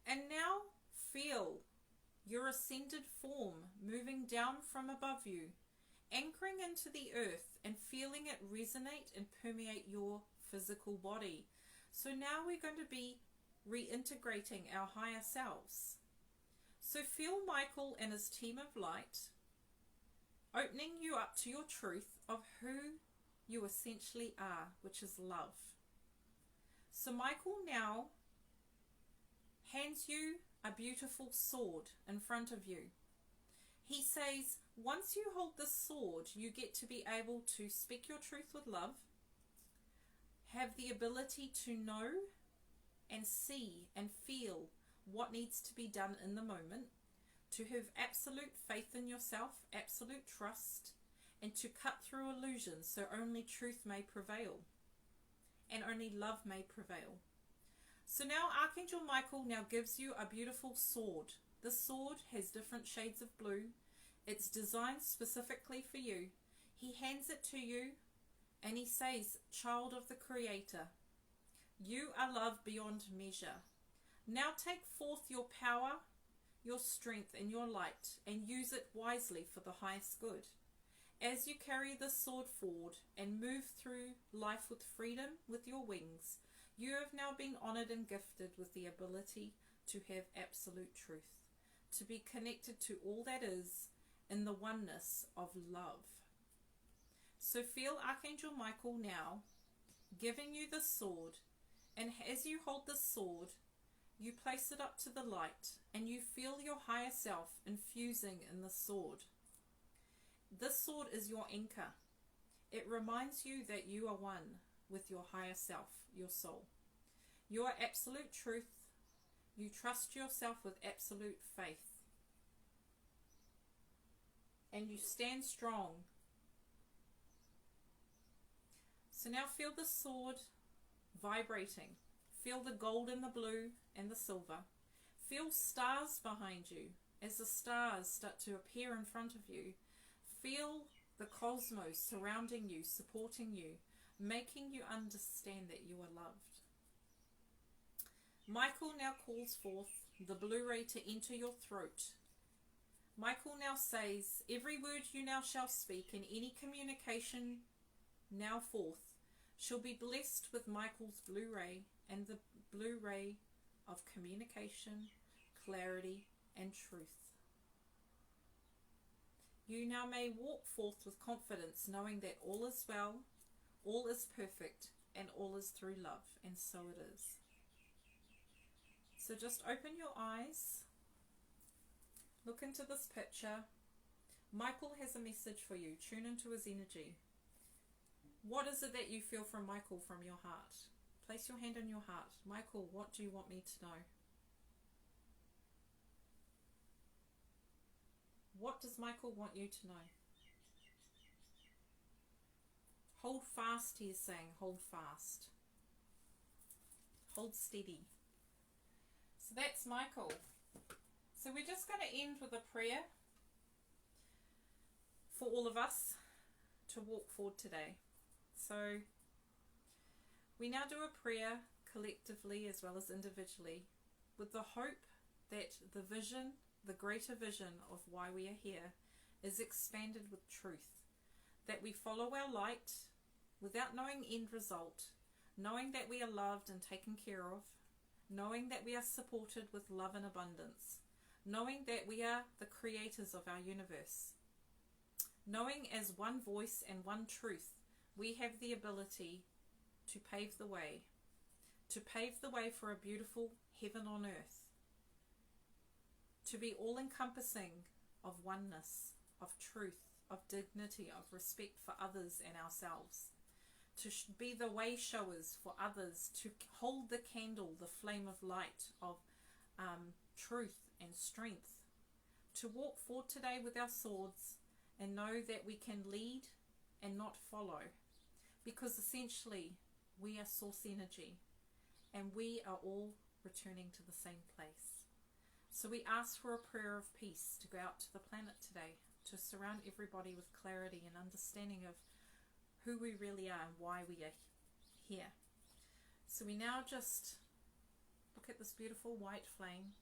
And now feel your ascended form moving down from above you, anchoring into the earth and feeling it resonate and permeate your physical body. So now we're going to be reintegrating our higher selves. So feel Michael and his team of light opening you up to your truth of who you essentially are, which is love. So Michael now hands you a beautiful sword in front of you. He says, once you hold this sword, you get to be able to speak your truth with love, have the ability to know and see and feel what needs to be done in the moment, to have absolute faith in yourself, absolute trust, and to cut through illusions so only truth may prevail and only love may prevail. So now Archangel Michael now gives you a beautiful sword. This sword has different shades of blue. It's designed specifically for you. He hands it to you and he says, child of the Creator, you are loved beyond measure. Now take forth your power, your strength and your light and use it wisely for the highest good. As you carry this sword forward and move through life with freedom with your wings, you have now been honored and gifted with the ability to have absolute truth, to be connected to all that is in the oneness of love. So feel Archangel Michael now giving you the sword, and as you hold the sword, you place it up to the light and you feel your higher self infusing in the sword. This sword is your anchor. It reminds you that you are one with your higher self, your soul. You are absolute truth. You trust yourself with absolute faith. And you stand strong. So now feel the sword vibrating. Feel the gold and the blue and the silver. Feel stars behind you as the stars start to appear in front of you. Feel the cosmos surrounding you, supporting you, making you understand that you are loved. Michael now calls forth the blue ray to enter your throat. Michael now says, every word you now shall speak in any communication now forth shall be blessed with Michael's blue ray and the blue ray of communication, clarity and truth. You now may walk forth with confidence, knowing that all is well, all is perfect, and all is through love, and so it is. So just open your eyes, look into this picture. Michael has a message for you. Tune into his energy. What is it that you feel from Michael from your heart? Place your hand on your heart. Michael, what do you want me to know? What does Michael want you to know? Hold fast, he is saying. Hold fast. Hold steady. So that's Michael. So we're just going to end with a prayer for all of us to walk forward today. So we now do a prayer collectively as well as individually with the hope that the vision, the greater vision of why we are here, is expanded with truth, that we follow our light without knowing end result, knowing that we are loved and taken care of, knowing that we are supported with love and abundance, knowing that we are the creators of our universe, knowing as one voice and one truth, we have the ability to pave the way for a beautiful heaven on earth, to be all-encompassing of oneness, of truth, of dignity, of respect for others and ourselves, to be the way showers for others, to hold the candle, the flame of light, of truth and strength, to walk forward today with our swords and know that we can lead and not follow, because essentially we are source energy and we are all returning to the same place. So we ask for a prayer of peace to go out to the planet today, to surround everybody with clarity and understanding of who we really are and why we are here. So we now just look at this beautiful white flame.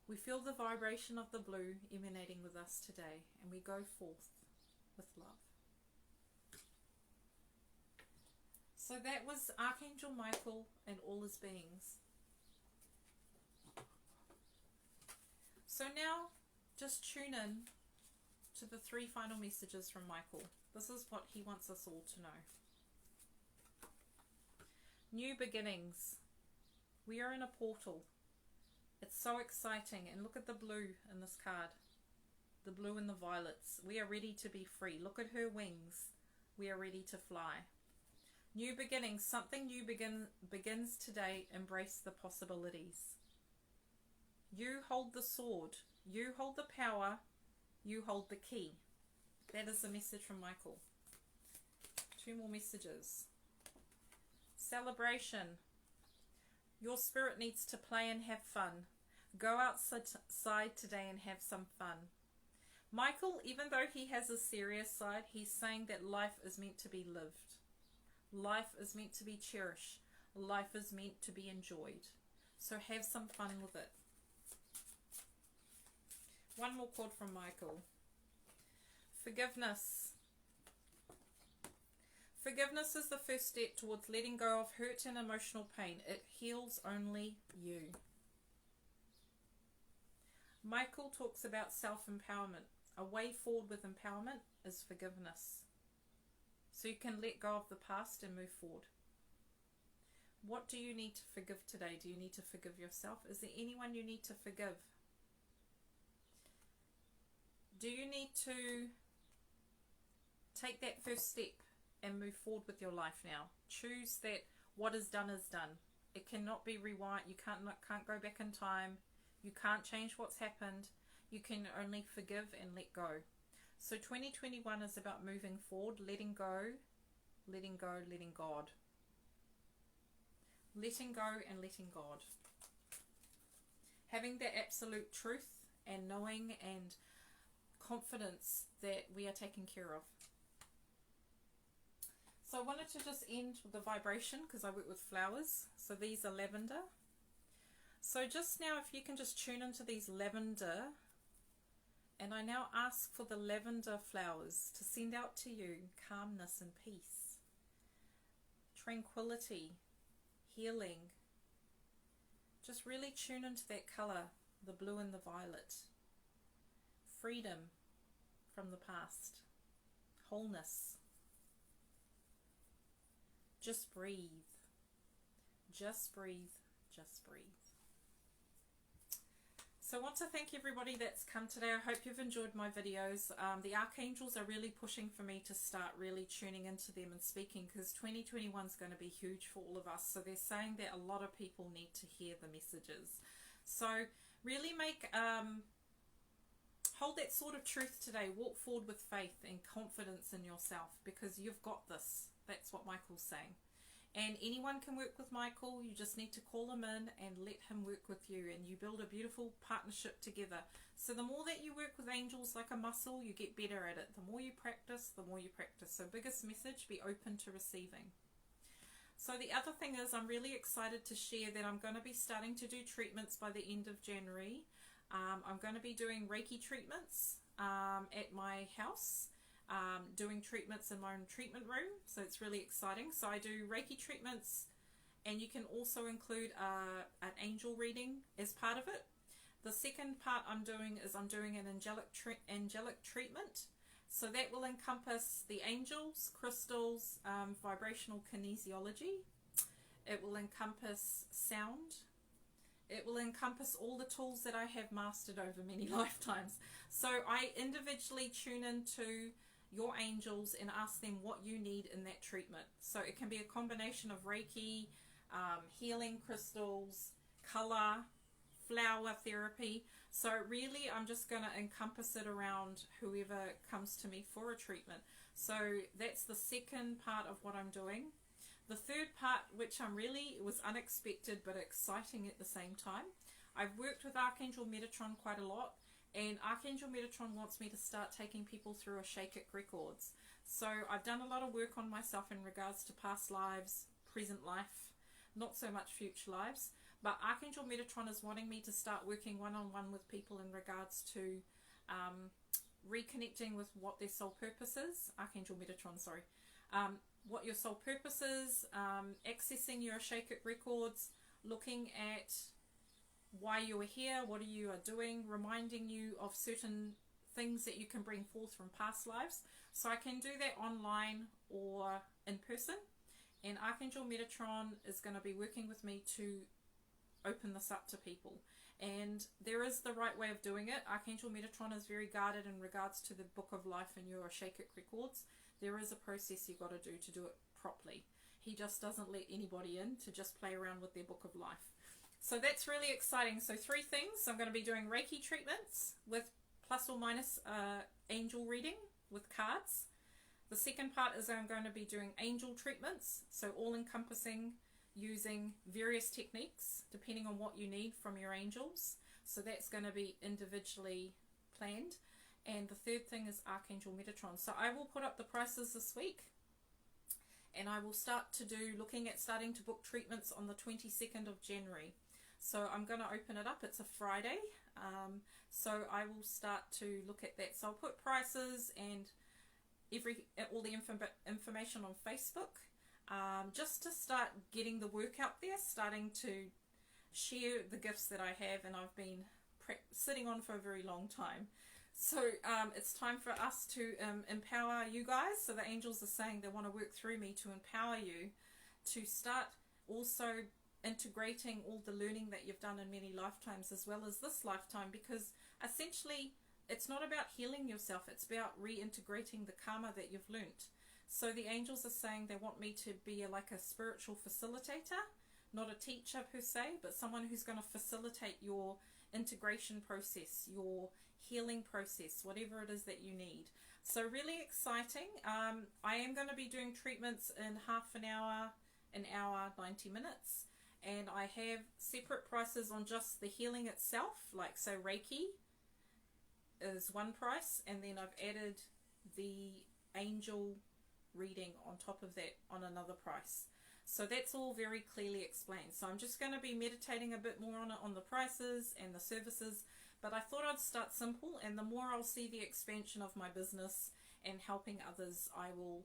We feel the vibration of the blue emanating with us today, and we go forth with love. So that was Archangel Michael and all his beings. So now just tune in to the 3 final messages from Michael. This is what he wants us all to know. New beginnings. We are in a portal. It's so exciting. And look at the blue in this card. The blue and the violets. We are ready to be free. Look at her wings. We are ready to fly. New beginnings. Something new begins today. Embrace the possibilities. You hold the sword. You hold the power. You hold the key. That is the message from Michael. 2 more messages. Celebration. Your spirit needs to play and have fun. Go outside today and have some fun. Michael, even though he has a serious side, he's saying that life is meant to be lived. Life is meant to be cherished. Life is meant to be enjoyed. So have some fun with it. 1 more chord from Michael. Forgiveness. Forgiveness is the first step towards letting go of hurt and emotional pain. It heals only you. Michael talks about self-empowerment. A way forward with empowerment is forgiveness. So you can let go of the past and move forward. What do you need to forgive today? Do you need to forgive yourself? Is there anyone you need to forgive? Do you need to take that first step and move forward with your life now? Choose that what is done is done. It cannot be rewind. You can't go back in time. You can't change what's happened. You can only forgive and let go. So 2021 is about moving forward, letting go, letting go, letting God. Letting go and letting God. Having that absolute truth and knowing and confidence that we are taken care of. So I wanted to just end with the vibration because I work with flowers. So these are lavender. So just now, if you can just tune into these lavender, and I now ask for the lavender flowers to send out to you calmness and peace, tranquility, healing. Just really tune into that color, the blue and the violet. Freedom from the past, wholeness. Just breathe. Just breathe. Just breathe. So I want to thank everybody that's come today. I hope you've enjoyed my videos. The archangels are really pushing for me to start really tuning into them and speaking, because 2021 is going to be huge for all of us. So they're saying that a lot of people need to hear the messages. So really hold that sort of truth today. Walk forward with faith and confidence in yourself, because you've got this. That's what Michael's saying. And anyone can work with Michael. You just need to call him in and let him work with you, and you build a beautiful partnership together. So the more that you work with angels like a muscle, you get better at it. The more you practice, the more you practice. So biggest message, be open to receiving. So the other thing is, I'm really excited to share that I'm going to be starting to do treatments by the end of January. I'm going to be doing Reiki treatments at my house. Doing treatments in my own treatment room, so it's really exciting. So I do Reiki treatments, and you can also include an angel reading as part of it. The second part I'm doing is I'm doing an angelic treatment, so that will encompass the angels, crystals, vibrational kinesiology. It will encompass sound. It will encompass all the tools that I have mastered over many lifetimes. So I individually tune into your angels and ask them what you need in that treatment. So it can be a combination of Reiki, healing crystals, color, flower therapy. So really I'm just going to encompass it around whoever comes to me for a treatment. So that's the second part of what I'm doing. The third part, which it was unexpected but exciting at the same time. I've worked with Archangel Metatron quite a lot. And Archangel Metatron wants me to start taking people through Akashic records. So I've done a lot of work on myself in regards to past lives, present life, not so much future lives. But Archangel Metatron is wanting me to start working one-on-one with people in regards to reconnecting with what their soul purpose is. Archangel Metatron, sorry. What your soul purpose is, accessing your Akashic records, looking at why you are here, what you are doing, reminding you of certain things that you can bring forth from past lives. So I can do that online or in person. And Archangel Metatron is going to be working with me to open this up to people. And there is the right way of doing it. Archangel Metatron is very guarded in regards to the Book of Life and your Shakic records. There is a process you've got to do it properly. He just doesn't let anybody in to just play around with their Book of Life. So that's really exciting. So 3 things. I'm going to be doing Reiki treatments with plus or minus angel reading with cards. The second part is I'm going to be doing angel treatments, so all-encompassing, using various techniques depending on what you need from your angels. So that's going to be individually planned. And the third thing is Archangel Metatron. So I will put up the prices this week, and I will start to looking at starting to book treatments on the 22nd of January. So I'm going to open it up. It's a Friday. So I will start to look at that. So I'll put prices and all the information on Facebook, just to start getting the work out there, starting to share the gifts that I have and I've been sitting on for a very long time. So it's time for us to empower you guys. So the angels are saying they want to work through me to empower you to start also integrating all the learning that you've done in many lifetimes as well as this lifetime, because essentially it's not about healing yourself, it's about reintegrating the karma that you've learnt. So the angels are saying they want me to be like a spiritual facilitator, not a teacher per se, but someone who's going to facilitate your integration process, your healing process, whatever it is that you need. So really exciting. I am going to be doing treatments in half an hour, 90 minutes. And I have separate prices on just the healing itself, like so Reiki is one price, and then I've added the angel reading on top of that on another price. So that's all very clearly explained. So I'm just going to be meditating a bit more on it, on the prices and the services, but I thought I'd start simple, and the more I'll see the expansion of my business and helping others, I will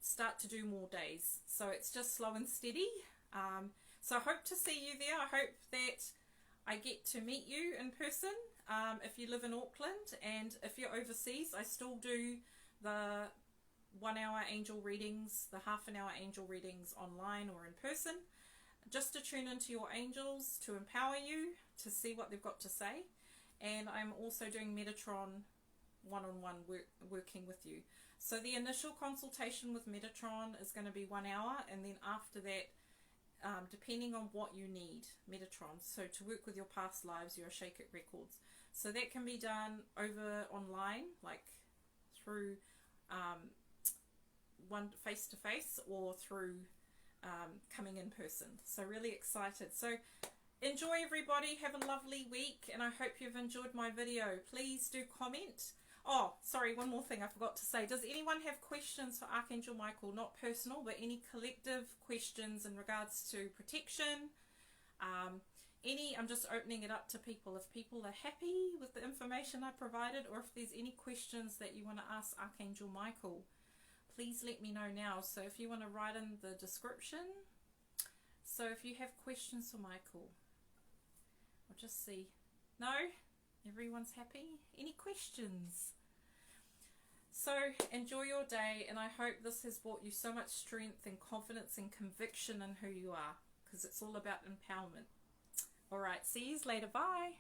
start to do more days. So it's just slow and steady. So I hope to see you there. I hope that I get to meet you in person if you live in Auckland, and if you're overseas, I still do the 1 hour angel readings, the half an hour angel readings online or in person, just to tune into your angels, to empower you, to see what they've got to say. And I'm also doing Metatron one-on-one working with you. So the initial consultation with Metatron is going to be 1 hour, and then after that, depending on what you need, Metatron, so to work with your past lives, your Shakic records. So that can be done over online, like through one face-to-face, or through coming in person. So really excited. So enjoy, everybody. Have a lovely week, and I hope you've enjoyed my video. Please do comment. Oh, sorry, one more thing I forgot to say. Does anyone have questions for Archangel Michael? Not personal, but any collective questions in regards to protection? I'm just opening it up to people. If people are happy with the information I provided, or if there's any questions that you want to ask Archangel Michael, please let me know now. So if you want to write in the description. So if you have questions for Michael, I'll just see. No? Everyone's happy? Any questions? So enjoy your day, and I hope this has brought you so much strength and confidence and conviction in who you are, because it's all about empowerment. All right, see you later. Bye.